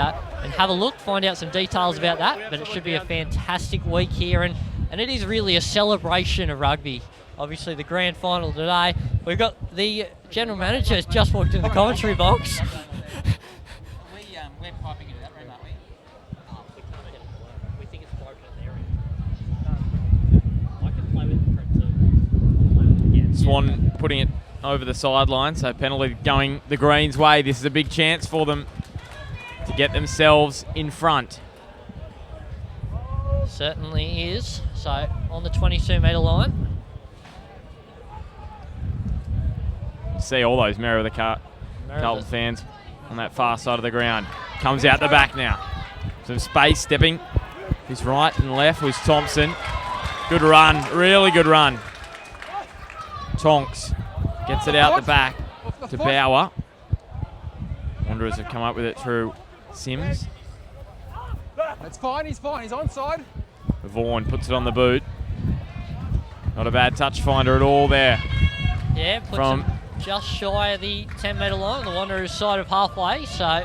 have a look, find out some details about that. But it should be a fantastic week here, and it is really a celebration of rugby. Obviously, the grand final today. We've got the general manager has just walked in the commentary box. We're piping into that room, aren't we? We think it's broken in there. I can play with it too. Swan putting it over the sideline, so penalty going the Greens' way. This is a big chance for them to get themselves in front. Certainly is. So on the 22-metre line. See all those Merewether Carlton fans on that far side of the ground. Comes out the back now. Some space stepping. His right and left was Thompson. Good run, really good run. Tonks gets it out the back to Bauer. Wanderers have come up with it through Sims. That's fine, he's onside. Vaughan puts it on the boot. Not a bad touch finder at all there. Yeah, puts him just shy of the 10-metre line, the Wanderers side of halfway, so...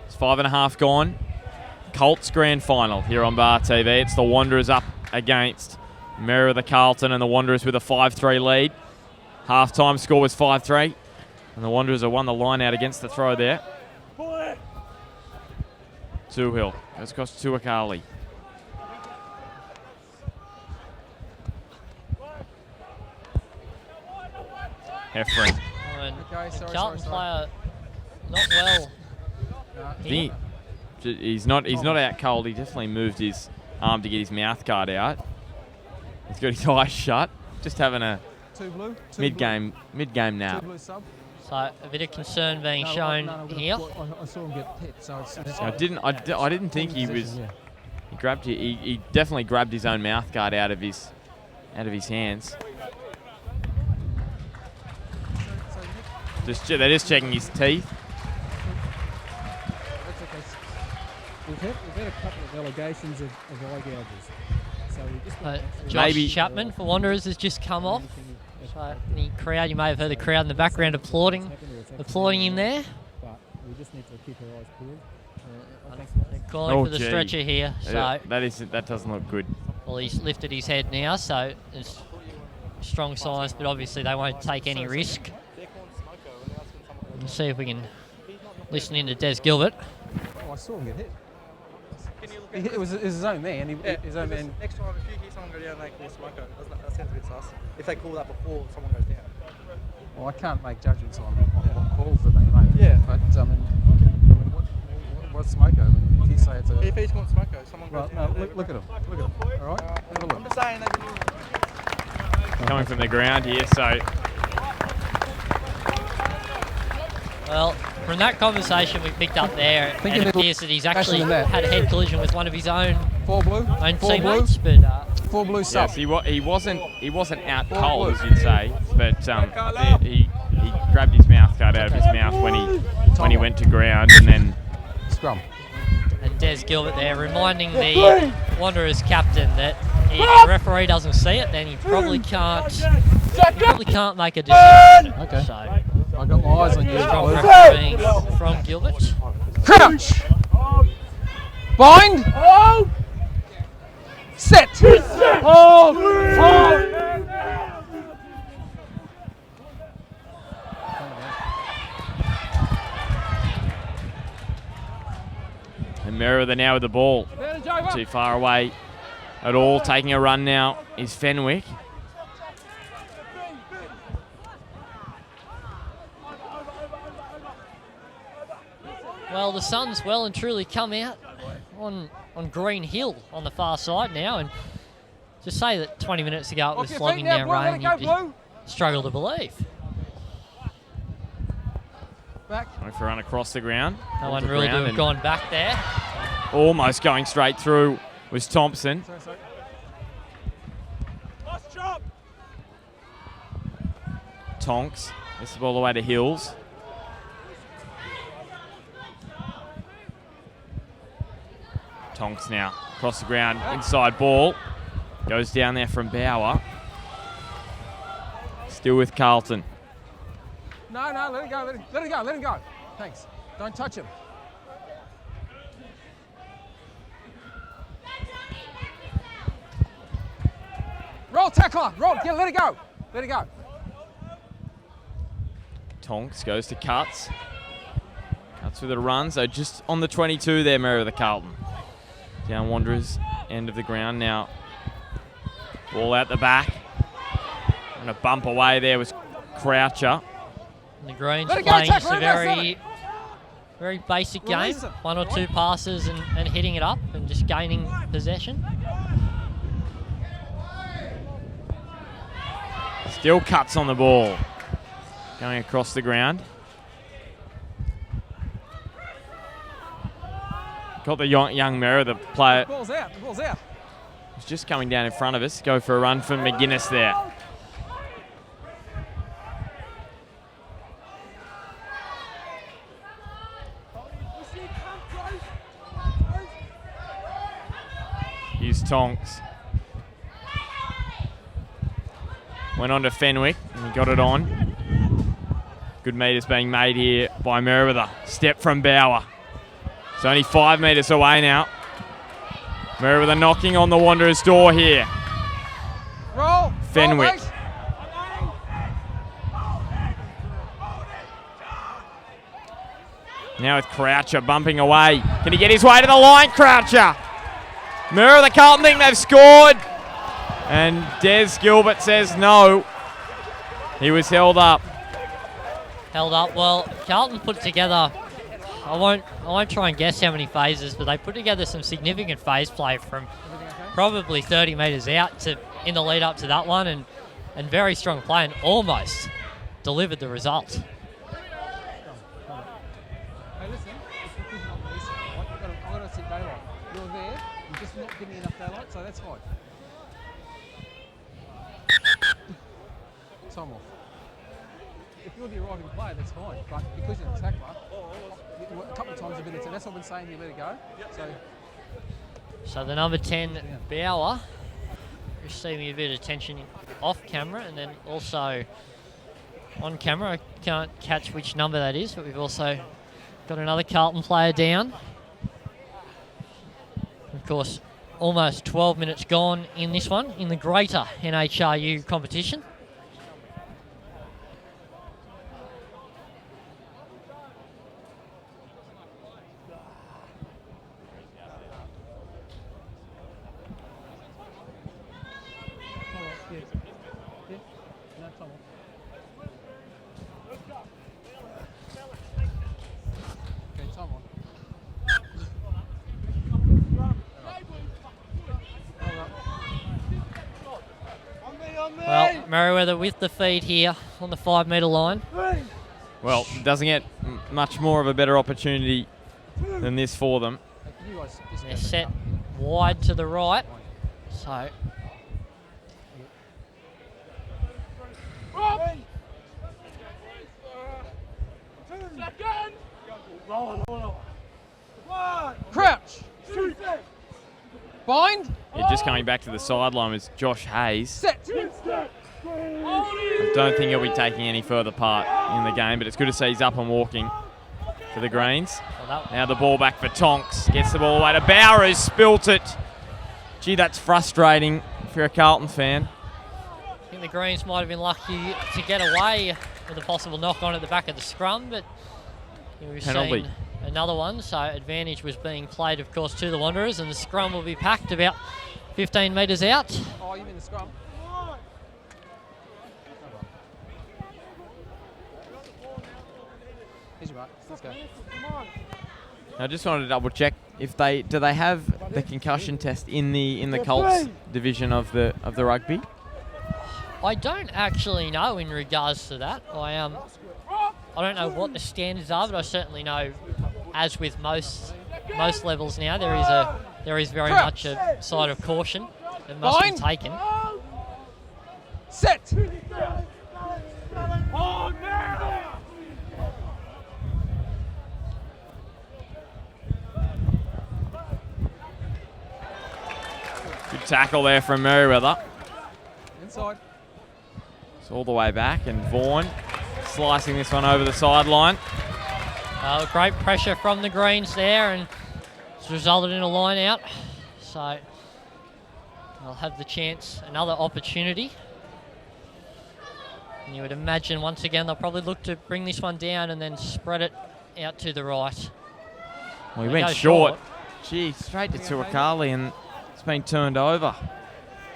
It's 5.5 gone. Colts grand final here on Bar TV. It's the Wanderers up against Merewether Carlton, and the Wanderers with a 5-3 lead. Half-time score was 5-3, and the Wanderers have won the line out against the throw there. Toohill goes across to Akali. Heffron. Carlton player not well. He's not out cold. He definitely moved his arm to get his mouth guard out. He's got his eyes shut. Just having a mid-game nap. So a bit of concern being shown here. I saw him get hit, so it's I didn't think he was. He grabbed. He definitely grabbed his own mouth guard out of his hands. They're just checking his teeth. We've had a couple of allegations of eye gouges. So we just Josh Chapman for Wanderers has just come off. So the crowd, you may have heard the crowd in the background applauding him there. But we just need to keep our eyes peeled. They're calling for the stretcher here. So that doesn't look good. Well, he's lifted his head now, so there's strong signs, but obviously they won't take any risk. Let's see if we can listen in to Des Gilbert. Oh, I saw him get hit. It was his own man. His own man. Next time, if you hear someone go down, they call Smoko. That sounds a bit sus. If they call that before someone goes down. Well, I can't make judgments on what calls that they make. Yeah. But what's Smoko? If you say it's a... If he's called Smoko, someone goes down. Look at him. All right? Have a look. I'm just saying that. Coming from the ground here, so... Well, from that conversation we picked up there, it appears that he's actually had a head collision with one of his own teammates. But 4 blue sub. Yes, he wasn't out cold, as you'd say, but he grabbed his mouth guard out of his mouth when he went to ground, and then scrum. And Des Gilbert there reminding the Wanderers captain that if the referee doesn't see it, then he probably can't make a decision. Okay. So, I got my eyes on you. strong refereeing from Gilbert. Crouch. Bind. Set. And Merewether now with the ball. Too far away at all. Taking a run now is Fenwick. Well, the sun's well and truly come out on Green Hill on the far side now, and to say that 20 minutes ago it was slogging down rain, you'd struggle to believe. Going for a run across the ground. No one really would have gone back there. Almost going straight through was Thompson. Tonks. This is all the way to Hills. Tonks now across the ground, inside ball. Goes down there from Bauer. Still with Carlton. No, let it go, let him go. Thanks. Don't touch him. Roll, tackler, roll, let it go. Tonks goes to Cuts. Cuts with a run, so just on the 22 there, Merewether Carlton. Down Wanderers, end of the ground now. Ball out the back. And a bump away there was Croucher. And the Greens playing just a very basic game. 1 or 2 passes and hitting it up and just gaining possession. Still Cuts on the ball. Going across the ground. Got the young Merewether player. The ball's out. He's just coming down in front of us. Go for a run from McGuinness there. Tonks. Went on to Fenwick and he got it on. Good meters being made here by Merewether. Step from Bauer. It's only 5 metres away now. Merewether knocking on the Wanderers' door here. Roll. Fenwick. Roll, Now with Croucher bumping away. Can he get his way to the line, Croucher? Merewether Carlton think they've scored. And Des Gilbert says no. He was held up. Held up. Well, Carlton put together, I won't try and guess how many phases, but they put together some significant phase play from probably 30 metres out to in the lead up to that one, and very strong play, and almost delivered the result. Hey, listen, if you're not racing, right, I've got to sit daylight. You're there, you're just not getting enough daylight, so that's fine. Time off. If you're the arriving player, that's fine, but because you're a tackler, a couple of times you've been into, that's what I've been saying, you let it go. So the number 10, Bauer, receiving a bit of attention off camera, and then also on camera. I can't catch which number that is, but we've also got another Carlton player down. Of course, almost 12 minutes gone in this one, in the greater NHRU competition. Well, Merewether with the feed here on the 5 metre line. Well, doesn't get much more of a better opportunity than this for them. They're set wide to the right, so Crouch! Bind! Yeah, just coming back to the sideline was Josh Hayes. Set! I don't think he'll be taking any further part in the game, but it's good to see he's up and walking for the Greens. Now the ball back for Tonks. Gets the ball away to Bauer, who's spilt it. Gee, that's frustrating if you're a Carlton fan. I think the Greens might have been lucky to get away with a possible knock on at the back of the scrum, but we've Penalty. seen another one, so advantage was being played, of course, to the Wanderers, and the scrum will be packed about 15 metres out. Oh, you mean the scrum? Here's your mark. Let's go. I just wanted to double check if they have the concussion test in the Colts division of the rugby. I don't actually know in regards to that. I don't know what the standards are, but I certainly know, as with most levels now, there is very much a side of caution that must be taken. Set! Good tackle there from Merewether. Inside. It's all the way back, and Vaughan slicing this one over the sideline. Great pressure from the Greens there, and it's resulted in a line out. So they'll have the chance, another opportunity. And you would imagine once again they'll probably look to bring this one down and then spread it out to the right. Well, he went short. Gee, straight to Tuakali, and it's been turned over.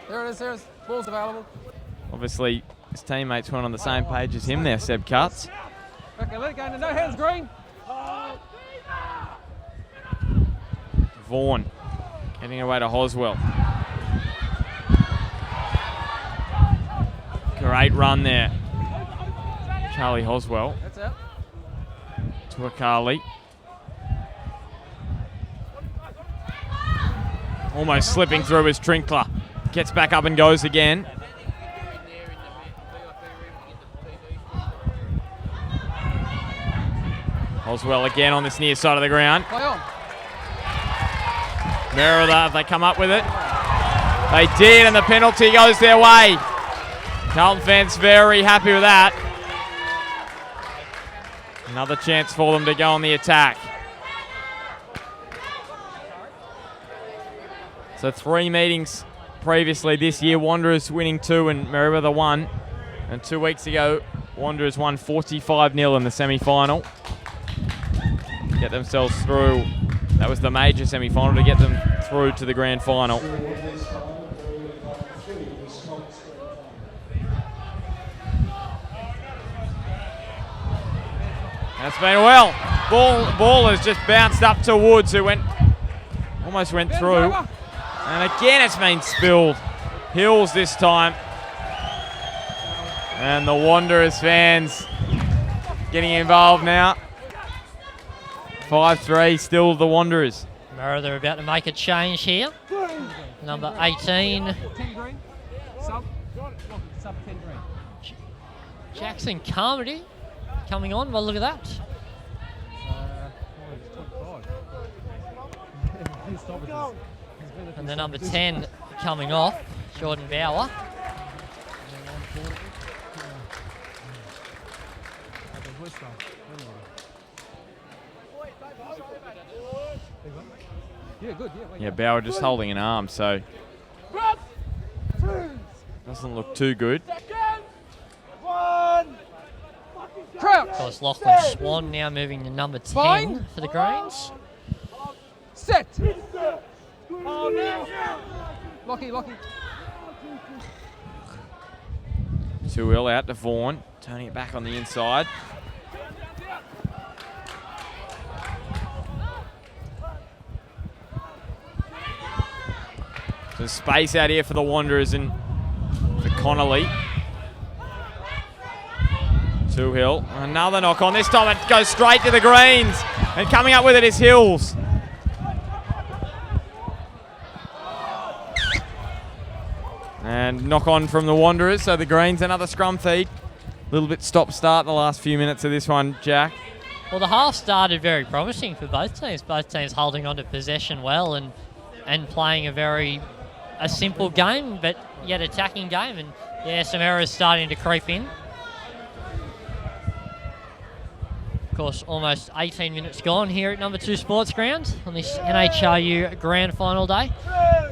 There it is, there it is. Ball's available. Obviously, his teammates weren't on the same page as him there, Seb Cutts. Okay, let it go into no hands, Green. Vaughan getting away to Hoswell. Great run there. Charlie Hoswell. That's out. Tuakali. Almost slipping through his Trinkler. Gets back up and goes again. Hoswell again on this near side of the ground. Play on. Merewether, they come up with it. They did, and the penalty goes their way. Carlton fans very happy with that. Another chance for them to go on the attack. So 3 meetings previously this year, Wanderers winning 2 and Merewether 1. And 2 weeks ago, Wanderers won 45-0 in the semi-final. Get themselves through. That was the major semi-final to get them through to the grand final. That's been well. Ball has just bounced up to Woods, who almost went through. And again, it's been spilled. Hills this time. And the Wanderers fans getting involved now. 5-3, still the Wanderers. Merewether about to make a change here. Number 18. Jackson Carmody coming on. Well, look at that. And the number 10 coming off, Jordan Bauer. Yeah, Bauer just holding an arm, so doesn't look too good. Of course, Lachlan Swan now moving to number 10 for the Greens. Set. Lockie. 2-0 out to Vaughan, turning it back on the inside. There's space out here for the Wanderers and for Connolly. Hill. Another knock on. This time it goes straight to the Greens. And coming up with it is Hills. And knock on from the Wanderers. So the Greens, another scrum feed. A little bit stop-start the last few minutes of this one, Jack. Well, the half started very promising for both teams. Both teams holding on to possession well and playing a simple game, but yet attacking game. And yeah, some errors starting to creep in. Of course, almost 18 minutes gone here at number 2 Sports Ground on this NHRU Grand Final day.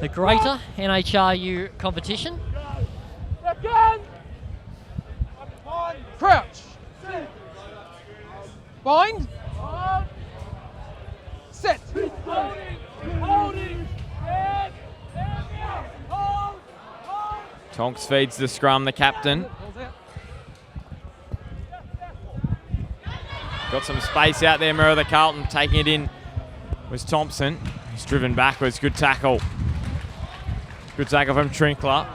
The greater NHRU competition. Crouch. Bind. Set. Tonks feeds the scrum, the captain. Got some space out there, Merewether Carlton taking it in was Thompson. He's driven backwards, good tackle. Good tackle from Trinkler.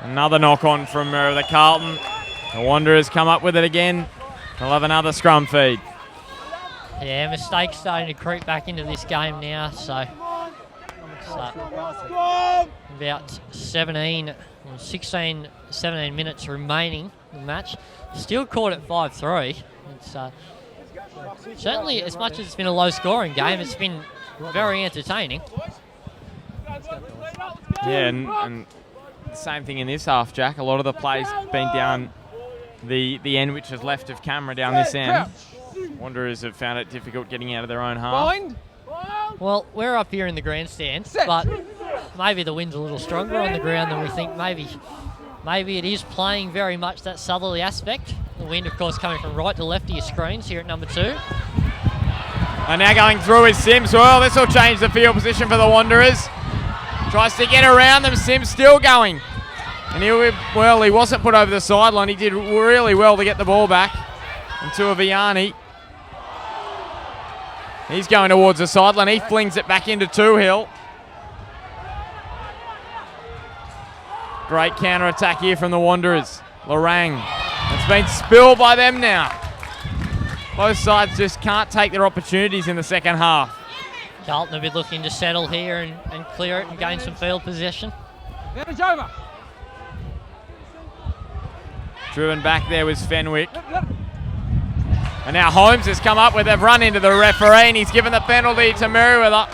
Another knock on from Merewether Carlton. The Wanderers come up with it again. They'll have another scrum feed. Yeah, mistakes starting to creep back into this game now, so about 17 minutes remaining in the match. Still caught at 5-3. It's certainly, as much as it's been a low-scoring game, it's been very entertaining. Yeah, and the same thing in this half, Jack. A lot of the plays been down the end, which is left of camera down this end. Wanderers have found it difficult getting out of their own half. Well, we're up here in the grandstand, but maybe the wind's a little stronger on the ground than we think. Maybe it is playing very much that southerly aspect. The wind, of course, coming from right to left of your screens here at number 2. And now going through is Sims. Well, this will change the field position for the Wanderers. Tries to get around them. Sims still going. And he wasn't put over the sideline. He did really well to get the ball back. And Tuaviani. He's going towards the sideline. He flings it back into Hill. Great counter-attack here from the Wanderers. Lorang. It's been spilled by them now. Both sides just can't take their opportunities in the second half. Carlton will be looking to settle here and clear it and gain some field possession. Damage over. Driven back there was Fenwick. And now Holmes has come up with a run into the referee and he's given the penalty to Merewether.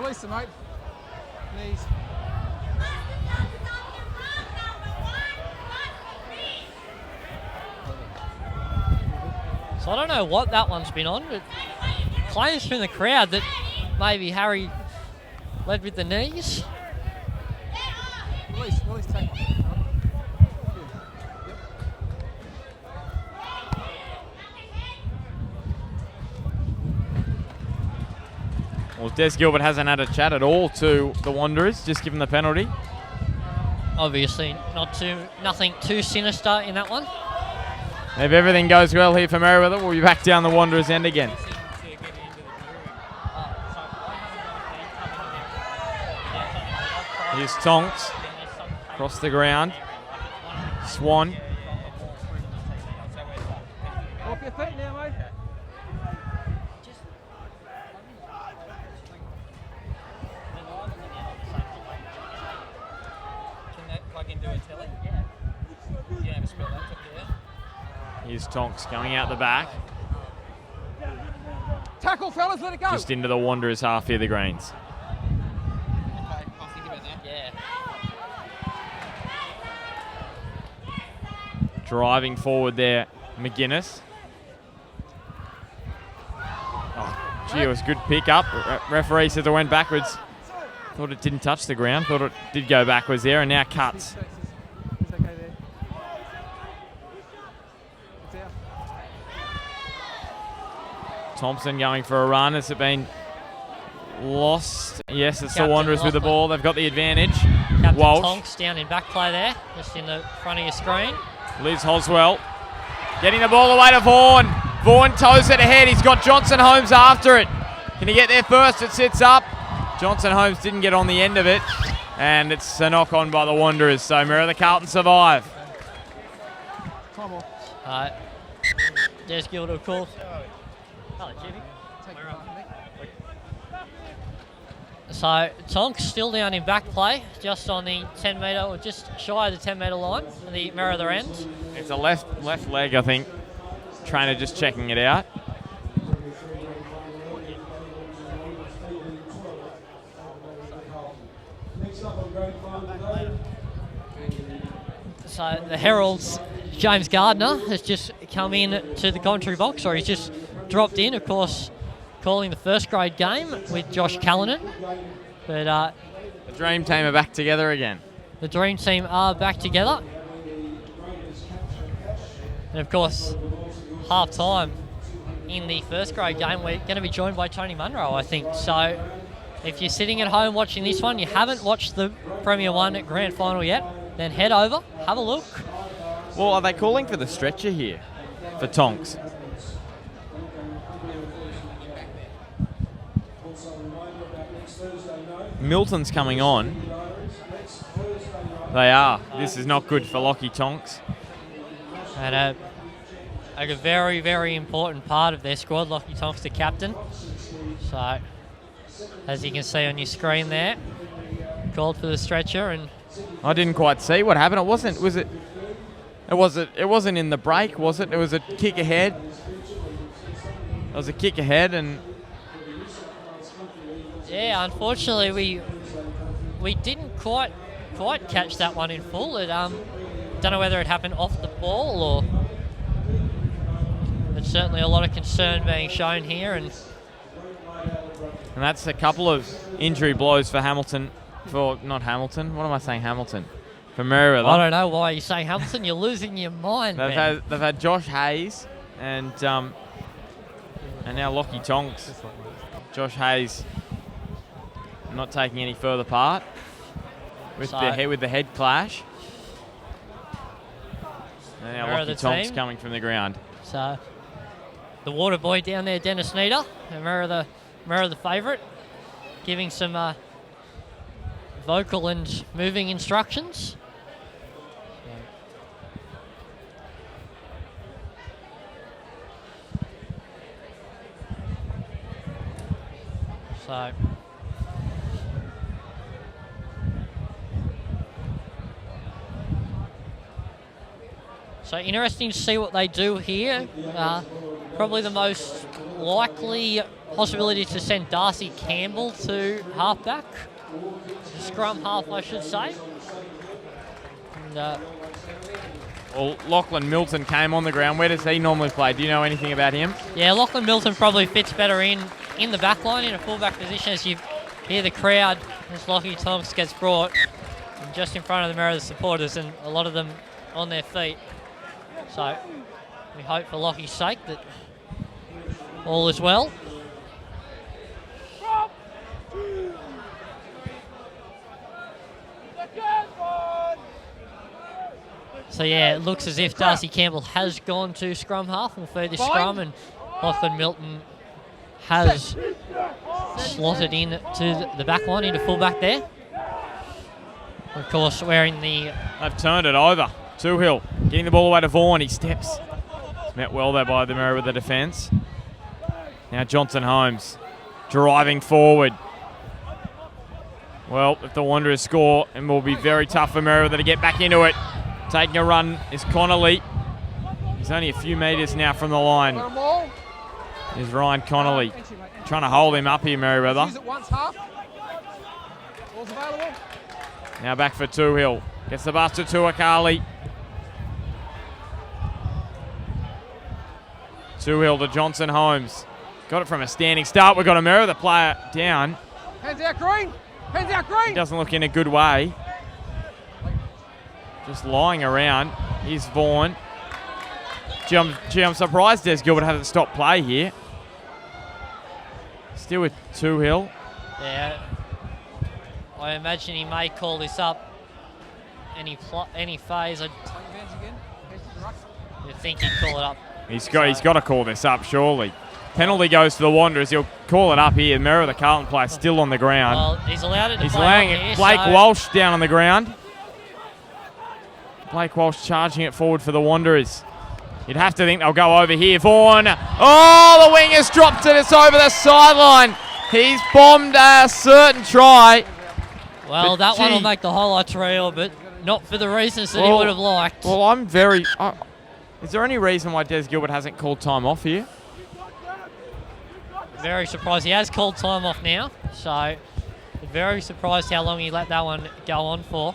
Release them, mate. Knees. So I don't know what that one's been on, but claims from the crowd that maybe Harry led with the knees. Release tackle. Well, Des Gilbert hasn't had a chat at all to the Wanderers, just given the penalty. Obviously, nothing too sinister in that one. If everything goes well here for Merewether, we'll be back down the Wanderers' end again. Here's Tonks across the ground. Swan. Off your feet now, mate. Here's Tonks going out the back. Tackle, fellas, let it go. Just into the Wanderers' half here, the Greens. Okay, I'll think about that. Yeah. Driving forward there, McGuinness. Oh, gee, it was a good pick up. Referee says it went backwards. Thought it didn't touch the ground. Thought it did go backwards there, and now cuts. It's okay there. It's out. Thompson going for a run. Has it been lost? Yes, it's the Captain Wanderers with the Lachlan. ball. They've got the advantage. Captain Walsh. Tonks down in back play there, just in the front of your screen. Liz Hoswell getting the ball away to Vaughan. Vaughan toes it ahead. He's got Johnson Holmes after it. Can he get there first? It sits up. Johnson Holmes didn't get on the end of it. And it's a knock on by the Wanderers. So Merewether Carlton survive. Time off. Des Gilbert, of course. Hello, Jimmy. Take your part, Nick. So Tonks still down in back play, just on the 10 metre, or just shy of the 10 metre line for the Merewether end. It's a left leg, I think. Trainer just checking it out. So the Herald's James Gardner has just come in to the commentary box, or he's just dropped in, of course, calling the first grade game with Josh Callanan. But The Dream Team are back together again. the Dream Team are back together. And of course, half time in the first grade game, we're going to be joined by Tony Munro, I think. So if you're sitting at home watching this one, you haven't watched the Premier 1 Grand Final yet, then head over, have a look. Well, are they calling for the stretcher here for Tonks? Milton's coming on. They are. This is not good for Lockie Tonks. And a very, very important part of their squad, Lockie Tonks, the captain. So, as you can see on your screen there, called for the stretcher, and I didn't quite see what happened. It wasn't. Was it? It wasn't in the break, was it? It was a kick ahead. It was a kick ahead, and yeah, unfortunately we didn't quite catch that one in full. It don't know whether it happened off the ball or. But certainly a lot of concern being shown here, and that's a couple of injury blows for Hamilton. Not Hamilton. What am I saying? Hamilton. For Merewether. I don't know why you're saying Hamilton. You're losing your mind. They've had Josh Hayes and now Lockie Tonks. Josh Hayes not taking any further part with the head clash. And now Lockie Tonks coming from the ground. So the water boy down there, Dennis Nieder, Merewether favourite, giving some vocal and moving instructions. So interesting to see what they do here. Probably the most likely possibility to send Darcy Campbell to halfback. Scrum half, I should say. And, well, Lachlan Milton came on the ground. Where does he normally play? Do you know anything about him? yeah, Lachlan Milton probably fits better in the back line, in a fullback position, as you hear the crowd as Lockie Thompson gets brought just in front of the Merewether supporters, and a lot of them on their feet. So we hope for Lockie's sake that all is well. So yeah, it looks as if Darcy Campbell has gone to scrum half and feed the scrum, and Lachlan Milton has slotted in to the back line, into fullback there. Of course, wearing the... They've turned it over. Toohill getting the ball away to Vaughan. He steps. It's met well there by the Merewether defence. Now Johnson Holmes driving forward. Well, if the Wanderers score, it will be very tough for Merewether to get back into it. Taking a run is Connolly. He's only a few metres now from the line. Here's Ryan Connolly trying to hold him up here, Merewether. Use it once, half. Ball's available. Now back for Toohill. Gets the bus to Tuakali. Toohill to Johnson Holmes. Got it from a standing start. We've got a Merewether player down. Hands out, Green. Hands out, Green. He doesn't look in a good way. Just lying around. Here's Vaughan. Gee, I'm surprised Des Gilbert hasn't stopped play here. Still with Toohill. Yeah, I imagine he may call this up any phase. I think he'd call it up. He's got to call this up, surely. Penalty goes to the Wanderers. He'll call it up here. Merewether Carlton player still on the ground. Well, he's allowed it to He's play laying on it. here, Blake so Walsh down on the ground. Blake Walsh charging it forward for the Wanderers. You'd have to think they'll go over here. Vaughan. Oh, the wing has dropped it. It's over the sideline. He's bombed a certain try. Well, But that one will gee. make the highlights reel, but not for the reasons that he would have liked. Well, I'm very... is there any reason why Des Gilbert hasn't called time off here? Very surprised. He has called time off now, so very surprised how long he let that one go on for.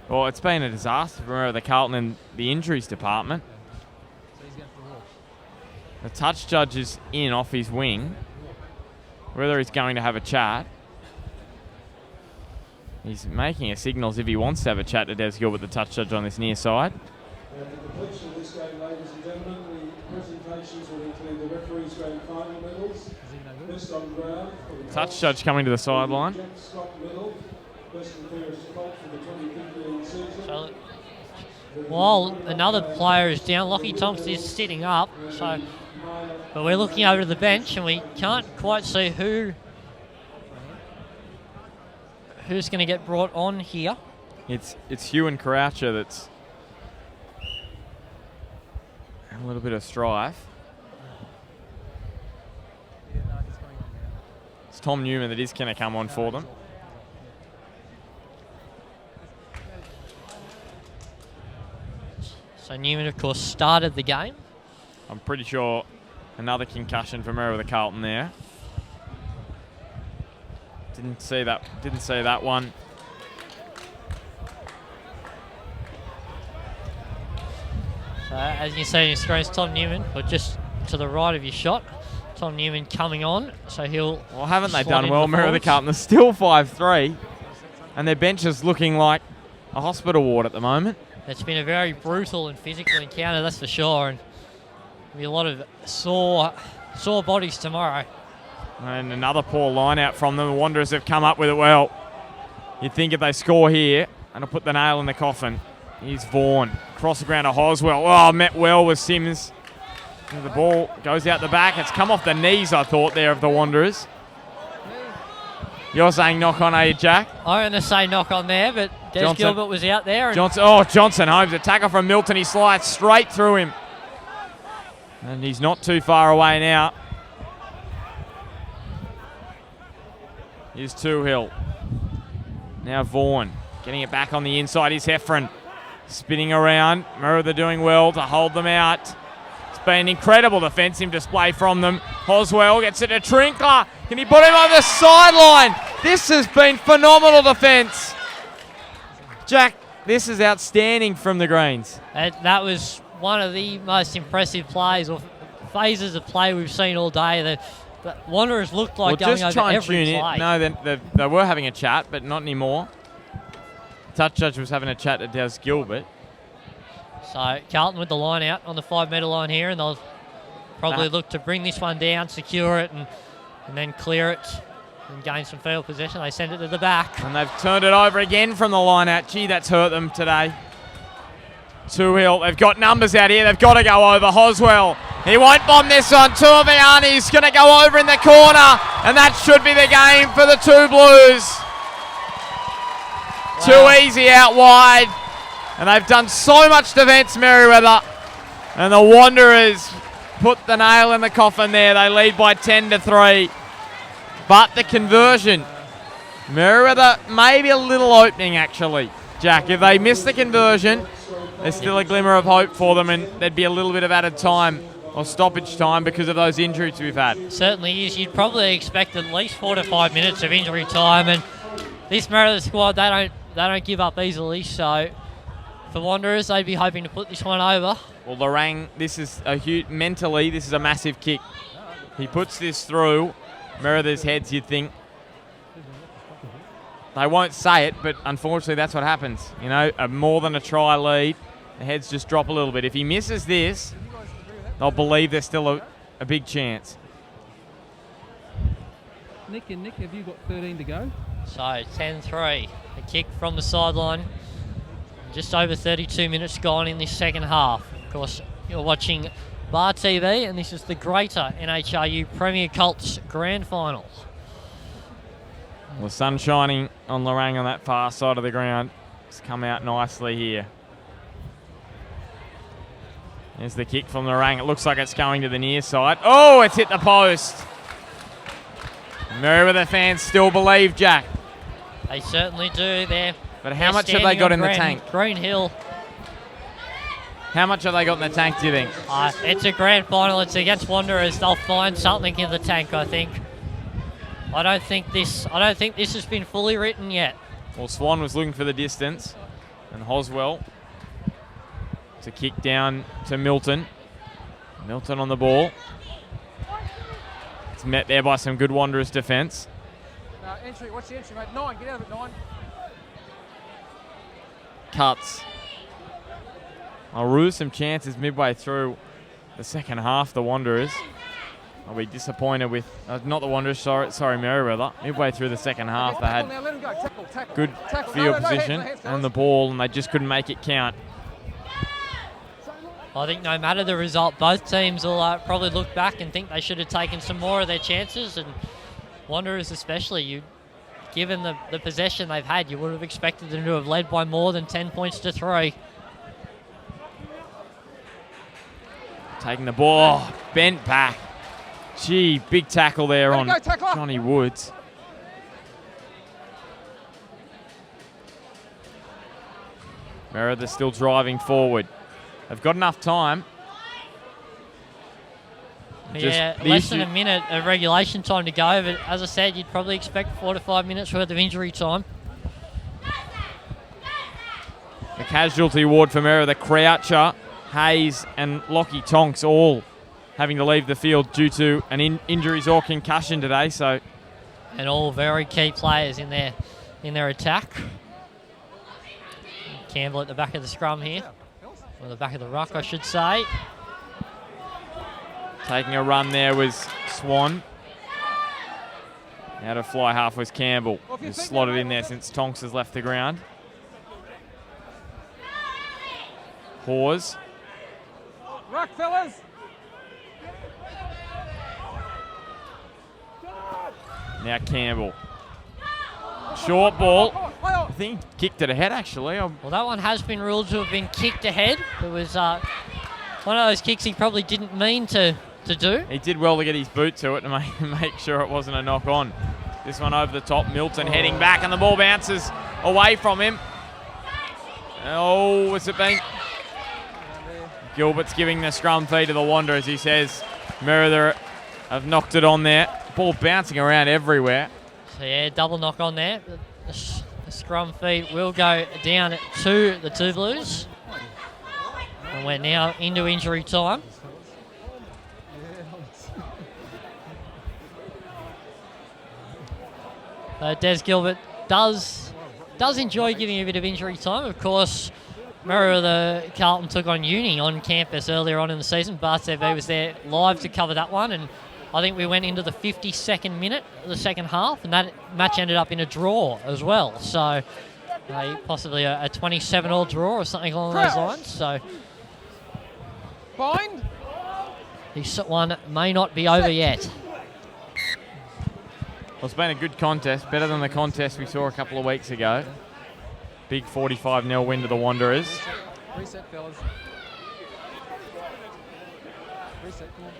Well, it's been a disaster for the Carlton and the injuries department. The touch judge is in off his wing. Whether he's going to have a chat. He's making a signal as if he wants to have a chat to Des Gilbert, the touch judge on this near side. At the completion of this game, ladies and gentlemen, the presentations will include the referees' grand final medals. Best on ground for the Touch judge coming to the sideline. Jack Scott medal. Best and fairest Colts for the 2015 season. So, while another player is down, Lockie Thompson is sitting up. So, but we're looking over to the bench and we can't quite see who's going to get brought on here. It's Hugh and Croucher that's a little bit of strife. It's Tom Newman that is going to come on for them. So Newman, of course, started the game. I'm pretty sure another concussion for Merewether Carlton there. Didn't see that one. So as you can see on your screen, it's Tom Newman, but just to the right of your shot. Tom Newman coming on, so he'll... Well, haven't they slot done into well? the Merewether forwards. Carlton is still 5-3, and their bench is looking like a hospital ward at the moment. It's been a very brutal and physical encounter, that's for sure, and there'll be a lot of sore bodies tomorrow. And another poor line out from them. The Wanderers have come up with it well. You'd think if they score here, and it'll put the nail in the coffin. Here's Vaughan. Cross the ground to Hoswell. Oh, met well with Sims. And the ball goes out the back. It's come off the knees, I thought, there of the Wanderers. You're saying knock on, are you, Jack? I'm going to say knock on there, but Des Johnson. Gilbert was out there. And Johnson Holmes, a tackle from Milton. He slides straight through him. And he's not too far away now. Here's Toohill. Now Vaughan getting it back on the inside. Here's Heffron spinning around. Merewether doing well to hold them out. It's been incredible defensive display from them. Hoswell gets it to Trinkler. Can he put him on the sideline? This has been phenomenal defence. Jack, this is outstanding from the Greens. That was one of the most impressive plays or phases of play we've seen all day. The Wanderers looked like going just over try and every tune play. in. No, they were having a chat, but not anymore. Touch Judge was having a chat to Des Gilbert. So Carlton with the line out on the 5 metre line here, and they'll probably look to bring this one down, secure it, and then clear it and gain some field possession. They send it to the back. And they've turned it over again from the line out. Gee, that's hurt them today. Two-Hill, they've got numbers out here. They've got to go over. Hoswell, he won't bomb this one. Tuoviani's going to go over in the corner, and that should be the game for the two Blues. Wow. Too easy out wide. And they've done so much defence, Merewether. And the Wanderers put the nail in the coffin there. They lead by 10-3. But the conversion, Merewether maybe a little opening actually. Jack, if they miss the conversion, there's still a glimmer of hope for them, and there'd be a little bit of added time or stoppage time because of those injuries we've had. Certainly is. You'd probably expect at least 4 to 5 minutes of injury time, and this Merewether squad, they don't give up easily. So for Wanderers, they'd be hoping to put this one over. Well, Lorang, this is a huge, mentally, this is a massive kick. He puts this through Merewether's heads, you'd think. They won't say it, but unfortunately that's what happens. You know, more than a try lead, the heads just drop a little bit. If he misses this, they'll believe there's still a big chance. Nick, have you got 13 to go? So 10-3, a kick from the sideline. Just over 32 minutes gone in this second half. Of course, you're watching Bar TV, and this is the Greater NHRU Premier Colts Grand Final. Well, the sun shining on Lorang on that far side of the ground. It's come out nicely here. There's the kick from Lorang. It looks like it's going to the near side. Oh, it's hit the post. Merewether fans still believe, Jack. They certainly do. But how much have they got in the tank? Green Hill. How much have they got in the tank, do you think? It's a grand final. It's against Wanderers. They'll find something in the tank, I think. I don't think this has been fully written yet. Well, Swan was looking for the distance, and Hoswell to kick down to Milton. Milton on the ball. It's met there by some good Wanderers defence. Entry, what's the entry, mate? 9, get out of it, 9. Cuts. I'll lose some chances midway through the second half, the Wanderers. I'll be disappointed with, not the Wanderers, sorry, Merewether. Midway through the second half, they had good field position and the ball, and they just couldn't make it count. I think no matter the result, both teams will probably look back and think they should have taken some more of their chances, and Wanderers especially, given the possession they've had, you would have expected them to have led by more than 10 points to 3. Taking the ball, bent back. Gee, big tackle there on Johnny Woods. Merewether still driving forward. They've got enough time. Yeah, less than a minute of regulation time to go, but as I said, you'd probably expect 4 to 5 minutes worth of injury time. The casualty ward for Merewether, Croucher, Hayes and Lockie Tonks all having to leave the field due to an injuries or concussion today. So, and all very key players in their attack. Campbell at the back of the scrum here, or the back of the ruck, I should say. Taking a run there was Swan. Out of fly half was Campbell, who's slotted in there since Tonks has left the ground. Hawes. Ruck, fellas. Now Campbell. Short ball. I think he kicked it ahead, actually. Well, that one has been ruled to have been kicked ahead. It was one of those kicks he probably didn't mean to do. He did well to get his boot to it to make sure it wasn't a knock on. This one over the top. Milton heading back, and the ball bounces away from him. Oh, was it being Gilbert's giving the scrum feed to the Wanderers. He says Merewether have knocked it on there. Ball bouncing around everywhere. So yeah, double knock on there. The scrum feed will go down to the Two Blues. And we're now into injury time. Des Gilbert does enjoy giving a bit of injury time. Of course, Merewether Carlton took on Uni on campus earlier on in the season. Bart TV was there live to cover that one, and I think we went into the 52nd minute of the second half, and that match ended up in a draw as well. So possibly a 27-all draw or something along those lines. So Bind. this one may not be over yet. Well, it's been a good contest, better than the contest we saw a couple of weeks ago. Big 45-0 win to the Wanderers. Reset, fellas. Reset, come on.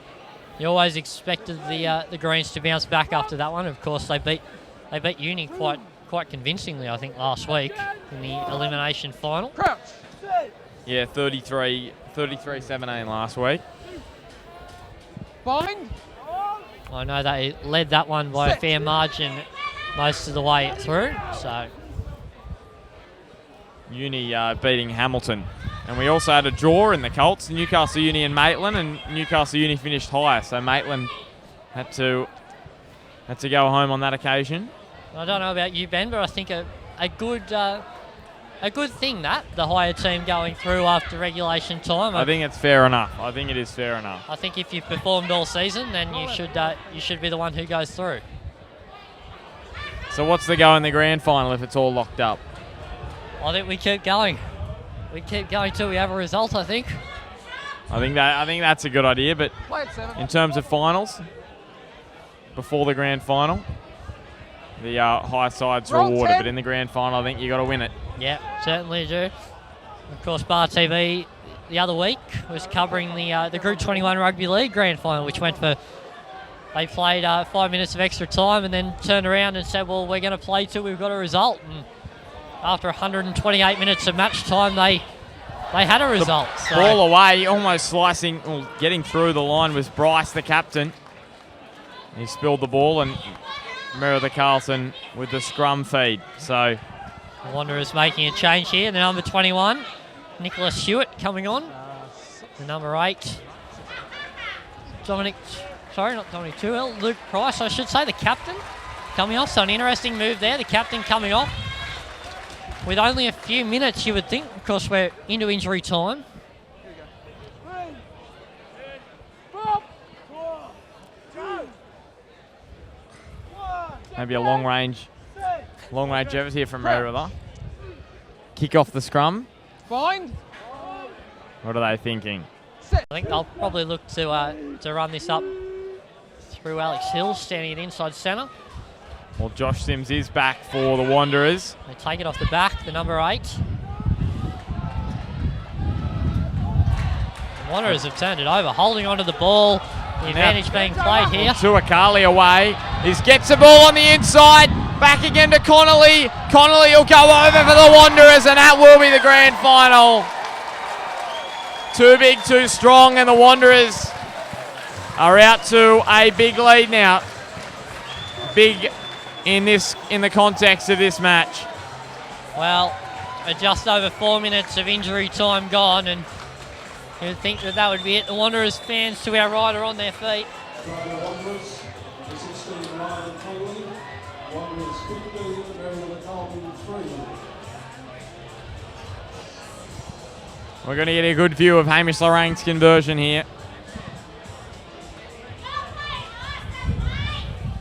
You always expected the Greens to bounce back after that one. Of course, they beat Uni quite convincingly, I think, last week in the elimination final. Crouch. Yeah, 33-17 last week. Bind. I know they led that one by a fair margin most of the way through. So Uni beating Hamilton. And we also had a draw in the Colts, Newcastle Uni and Maitland, and Newcastle Uni finished higher, so Maitland had to go home on that occasion. I don't know about you, Ben, but I think a good thing that the higher team going through after regulation time. I think it's fair enough. I think it is fair enough. I think if you've performed all season, then you should be the one who goes through. So what's the go in the grand final if it's all locked up? I think we keep going. We keep going till we have a result, I think. I think that's a good idea, but Play at 7. in terms of finals, before the grand final, the high side's Roll rewarded, 10. but in the grand final, I think you got to win it. Yeah, certainly do. Of course, Bar TV the other week was covering the Group 21 Rugby League grand final, which went for. They played 5 minutes of extra time and then turned around and said, well, we're going to play till we've got a result. And after 128 minutes of match time, they had a result. So Ball away, almost slicing, or getting through the line was Bryce, the captain. He spilled the ball, and Merewether Carlton with the scrum feed. So the Wanderers making a change here. The number 21, Nicholas Stewart, coming on. The number 8, Luke Price, I should say, the captain, coming off. So an interesting move there, the captain coming off. With only a few minutes, you would think, of course, we're into injury time. maybe a long range effort here from Merewether. Kick off the scrum. Bind. What are they thinking? I think they'll probably look to run this up through Alex Hill, standing at inside centre. Well, Josh Sims is back for the Wanderers. They take it off the back, the number 8. The Wanderers have turned it over, holding onto the ball. The advantage being played here. Tuakali away. He gets the ball on the inside. Back again to Connolly. Connolly will go over for the Wanderers, and that will be the grand final. Too big, too strong, and the Wanderers are out to a big lead now. Big in the context of this match. Well, just over 4 minutes of injury time gone, and you'd think that would be it. The Wanderers fans to our right are on their feet. Wanderers, the 16 Ryan Connolly, Wanderers 15, Merewether Carlton 3. We're going to get a good view of Hamish Lorraine's conversion here.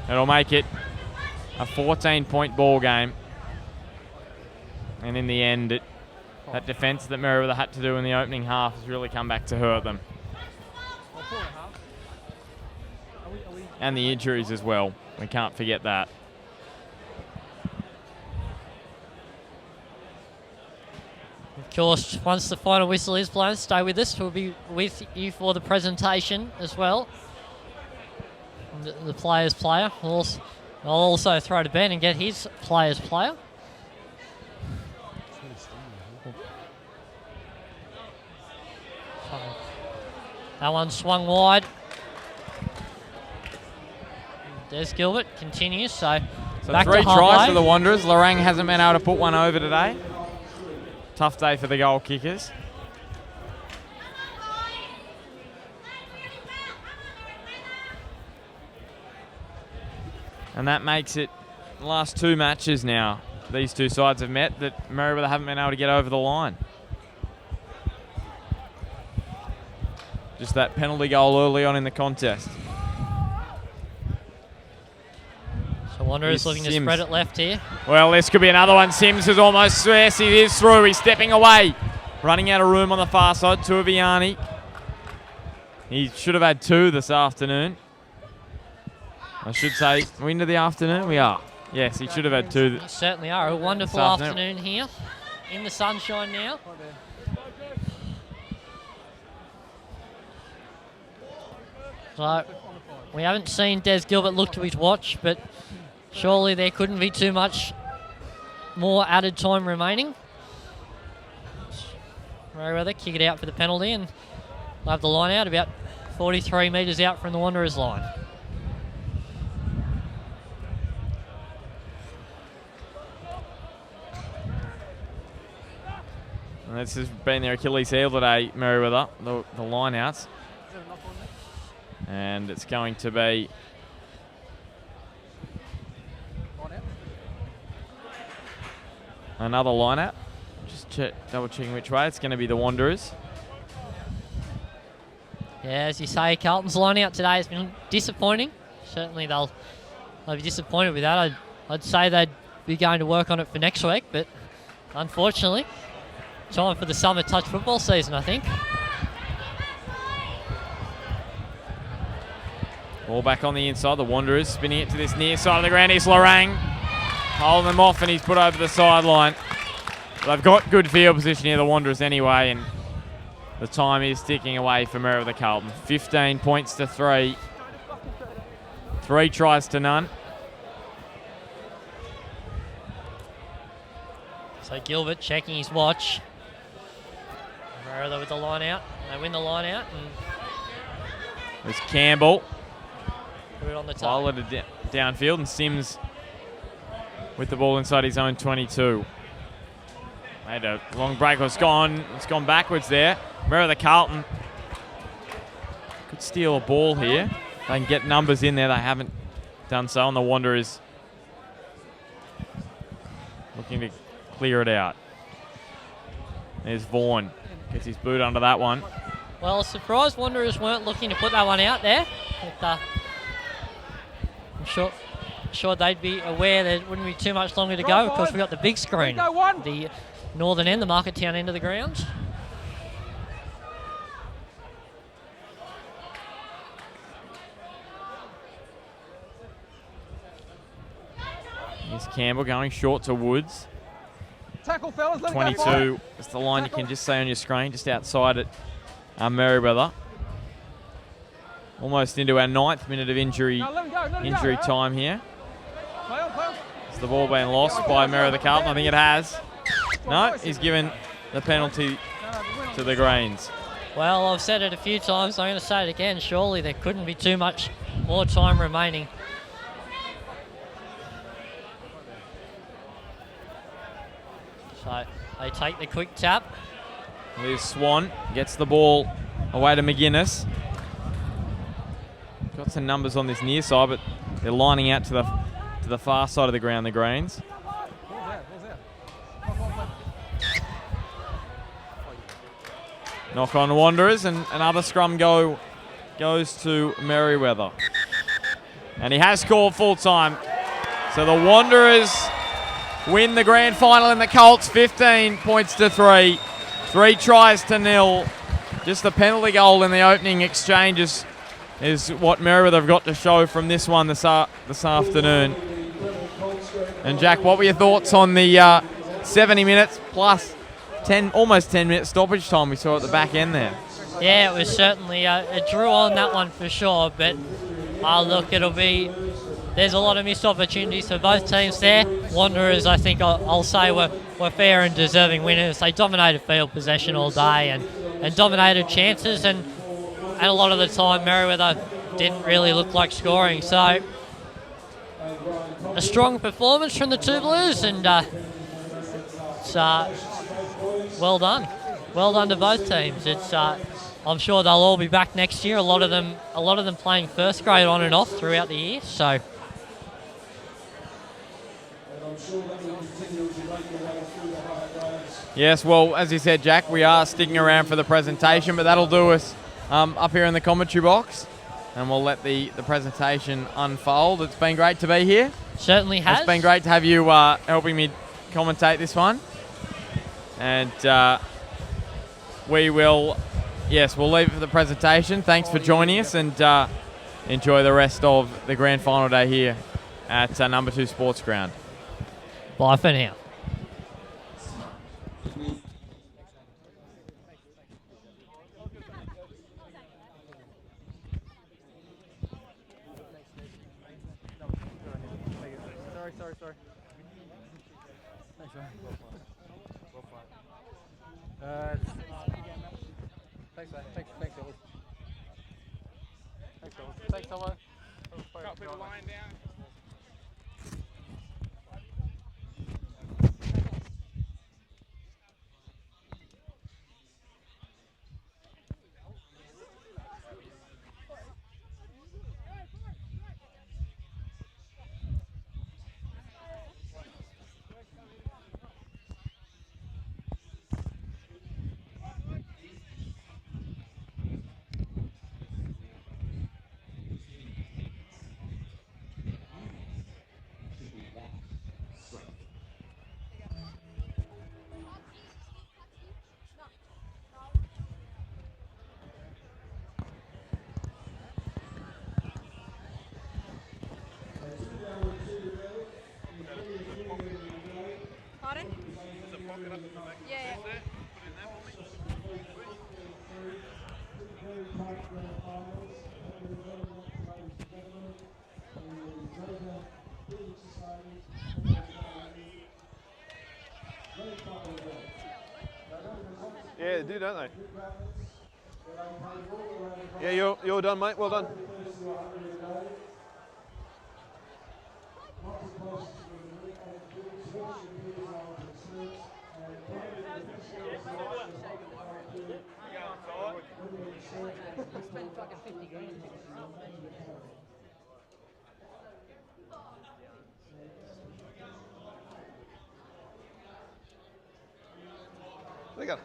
It'll make it a 14-point ball game. And in the end, that defence that Merewether had to do in the opening half has really come back to hurt them. And the injuries as well. We can't forget that. Of course, once the final whistle is blown, stay with us. We'll be with you for the presentation as well. The player's player. I'll also throw to Ben and get his player's player. That one swung wide. Des Gilbert continues, so back three to tries halfway. for the Wanderers. Lorang hasn't been able to put one over today. Tough day for the goal kickers. And that makes it the last two matches now. These two sides have met that Merewether haven't been able to get over the line. Just that penalty goal early on in the contest. So Wanderers looking to spread it left here. Well, this could be another one. Sims is almost, yes, he is through. He's stepping away. Running out of room on the far side. Tuaviani. He should have had two this afternoon. I should say, are we into the afternoon? We are. Yes, he should have had two. You certainly are. A wonderful afternoon here in the sunshine now. So we haven't seen Des Gilbert look to his watch, but surely there couldn't be too much more added time remaining. Merewether kick it out for the penalty, and they'll have the line out about 43 metres out from the Wanderers line. And this has been their Achilles heel today, Merewether, the line outs. And it's going to be another line out. Just double checking which way. It's going to be the Wanderers. Yeah, as you say, Carlton's line out today has been disappointing. Certainly they'll be disappointed with that. I'd say they'd be going to work on it for next week, but unfortunately, time for the summer touch football season, I think. Ball back on the inside. The Wanderers spinning it to this near side of the ground. Here's Lorang. Holding them off, and he's put over the sideline. They've got good field position here, the Wanderers, anyway, and the time is ticking away for Merewether Carlton. 15 points to 3. 3 tries to none. So Gilbert checking his watch. Merewether with the line out. They win the line out and There's Campbell. put it on the Followed toe. it downfield, and Sims with the ball inside his own 22. Made a long break. It's gone backwards there. Merewether Carlton could steal a ball here. They can get numbers in there. They haven't done so, and the Wanderers looking to clear it out. There's Vaughan. Gets his boot under that one. Well, surprised Wanderers weren't looking to put that one out there. But, I'm sure they'd be aware there wouldn't be too much longer to go. Of course, we've got the big screen, the northern end, the Market Town end of the ground. Here's Campbell going short to Woods. Tackle, fellas. Let it go. 22 is the line you can just see on your screen, just outside it. Merewether. Almost into our 9th minute of injury time here. Is the ball being lost by Merewether Carlton? I think it has. No, he's given the penalty to the Greens. Well, I've said it a few times, so I'm going to say it again. Surely there couldn't be too much more time remaining. So they take the quick tap. Here's Swan, gets the ball away to McGuinness. Got some numbers on this near side, but they're lining out to the far side of the ground, the Greens. Knock on Wanderers, and another scrum goes to Merewether. And he has called full time. So the Wanderers win the grand final in the Colts, 15 points to 3. 3 tries to 0. Just the penalty goal in the opening exchanges is what Merewether have got to show from this one this afternoon. And Jack, what were your thoughts on the 70 minutes plus almost 10 minutes stoppage time we saw at the back end there? Yeah, it was certainly a drew on that one for sure, but look, there's a lot of missed opportunities for both teams there. Wanderers, I think I'll say, were fair and deserving winners. They dominated field possession all day and dominated chances, and and a lot of the time Merewether didn't really look like scoring. So a strong performance from the two Blues, and it's well done. Well done to both teams. It's I'm sure they'll all be back next year. A lot of them playing first grade on and off throughout the year. So. Yes, well, as you said, Jack, we are sticking around for the presentation, but that'll do us up here in the commentary box, and we'll let the presentation unfold. It's been great to be here. Certainly has. It's been great to have you helping me commentate this one. And we'll leave it for the presentation. Thanks for joining us, and enjoy the rest of the grand final day here at number 2 Sports Ground. Bye for now. Sorry. Thanks, man. Well played. Thanks, man. Thanks, Ellis. Thanks, Tomo. Can't put the line down. Pardon? Yeah. Yeah, they do, don't they? Yeah, you're done, mate. Well done. Spend fucking 50 grand. There you go.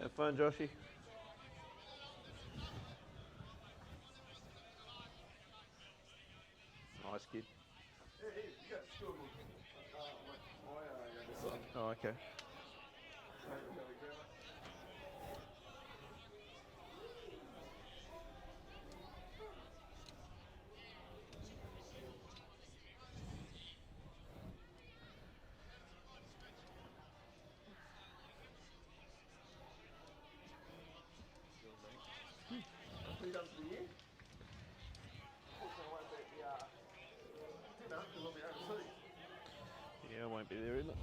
Have fun, Joshy. Nice kid. Oh, okay. Yeah, I won't be there, is it?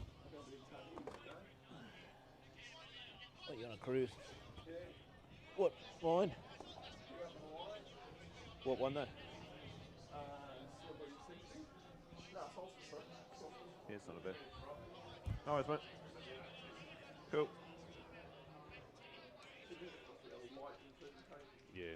What, you on a cruise? What, mine? What one though? Yeah, it's not a bad. No worries, mate. Cool. Yeah.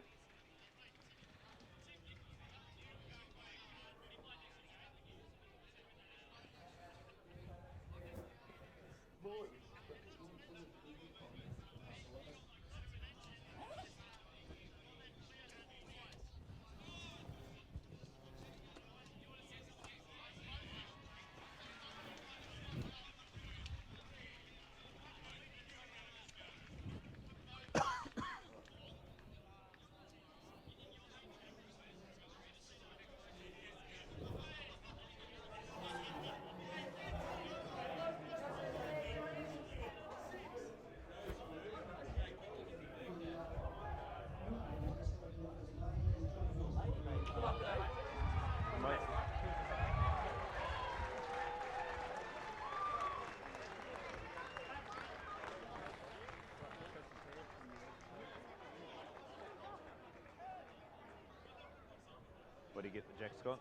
to get the Jack Scott.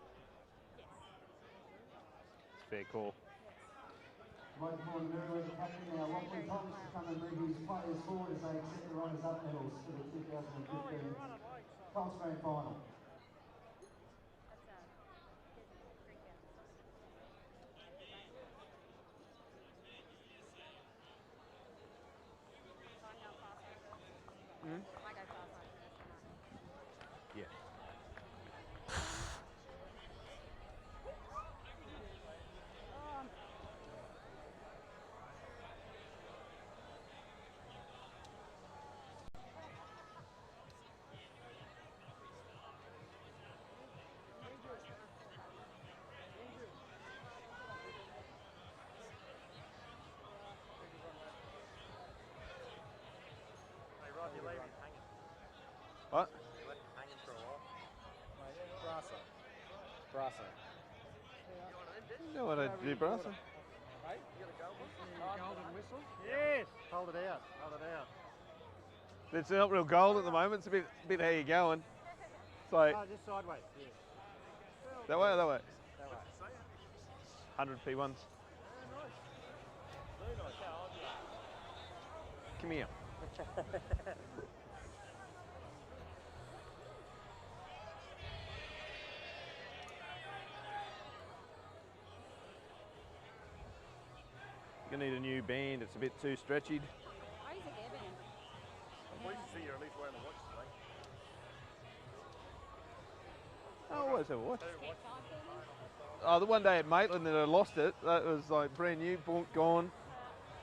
It's a fair call. Right before the Merewether captain now, Lachlan Thomas to come and move his players forward as they accept the runners-up medals for the 2015 Colts Grand Final. Yeah. Hey, Rod, you leave him hanging. What? You left him hanging for a while. Brasser. Brasser. You one of them, did? No, what I do, Brasser? Hey, you got a goal one? Golden whistle. Yes! Hold it out, hold it out. It's not real gold at the moment. It's a bit how you going. It's like Just sideways, yeah. that way or that way? That way. 100 P1s. Very nice. Very nice. How old are you? Come here. You're gonna need a new band. It's a bit too stretchy. I use a hairband. I'm pleased to see you're at least wearing the watch today. Oh, what is that watch? Take time for me. Oh, the one day at Maitland that I lost it. That was like brand new, gone.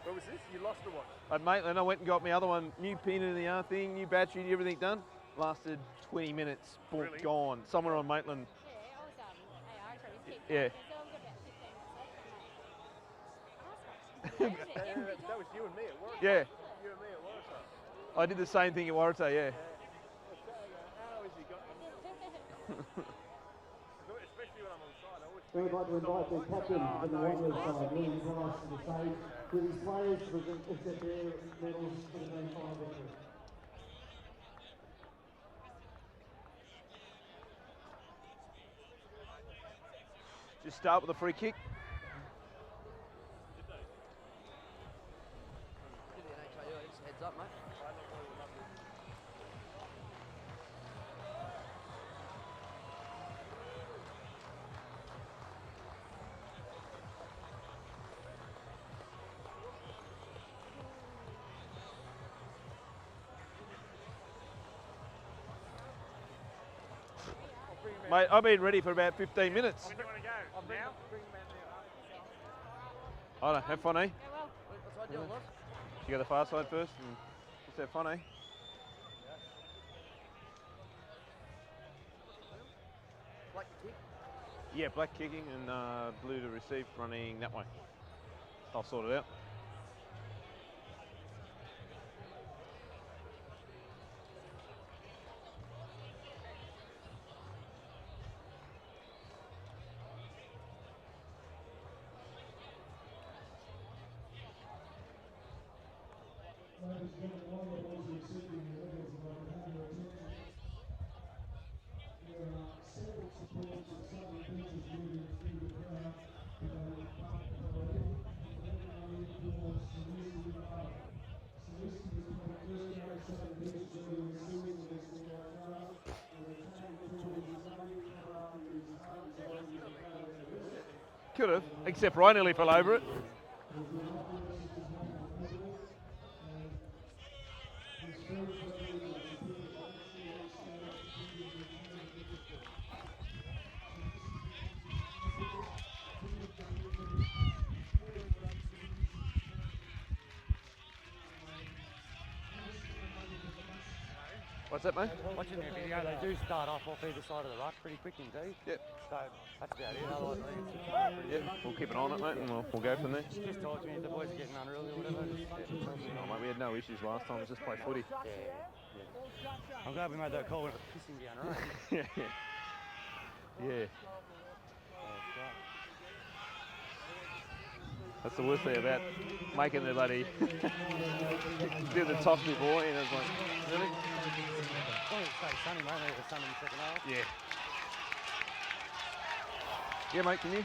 What was this? You lost the watch. At Maitland, I went and got my other one, new pin in the other thing, new battery, everything done. Lasted 20 minutes, Really? gone. Somewhere on Maitland. Yeah, I was AR trying to keep Yeah. so I've got about 15 minutes left. I'm like, That was you and me at work. Yeah, You and me at work. I did the same thing at Waratah, yeah. How has he got them? Especially when I'm on side, I always So we'd like to invite the captain from the Wanderers side, William Price, to the stage with his players to accept their medals for the grand final victory. Just start with a free kick. Give the NHRU just a heads up, mate. Mate, I've been ready for about 15 minutes. When do you want to go? Now? Bring him I don't know, have fun, eh? yeah, well, What's I doing, Loz? You go the far side first and just have fun, eh? Like the kick? Yeah, black kicking and blue to receive, running that way. I'll sort it out. Ladies and gentlemen, all the boys are receiving the medals and I can have your attention. There are several supports of Southern Beaches moving through the crowd with a parade for Celeste Bar. Celeste is one of the first grade Southern Beaches early in the season against the Waratah, and the returning forward is lovely cover is hard as orange as a crowd at the rest. Could have, except I nearly fell over it. There's been nothing else which is not possible. His first record was to put the Blackstone stage to previous return to the What's that, mate? Watching their video, they do start off either side of the ruck pretty quick indeed. Yep. So that's about it. Otherwise, I think it's Yep, we'll keep an eye on it, mate, and we'll go from there. just talk to me if the boys are getting unruly or whatever. Oh, mate, we had no issues last time, it was just play footy. I'm glad we made that call when it was pissing down rain. Yeah. That's the worst thing about making the bloody do the toss before, and it's like, really? Well, it's so sunny, mate. There's sun in the second half. Yeah. Yeah, mate, can you?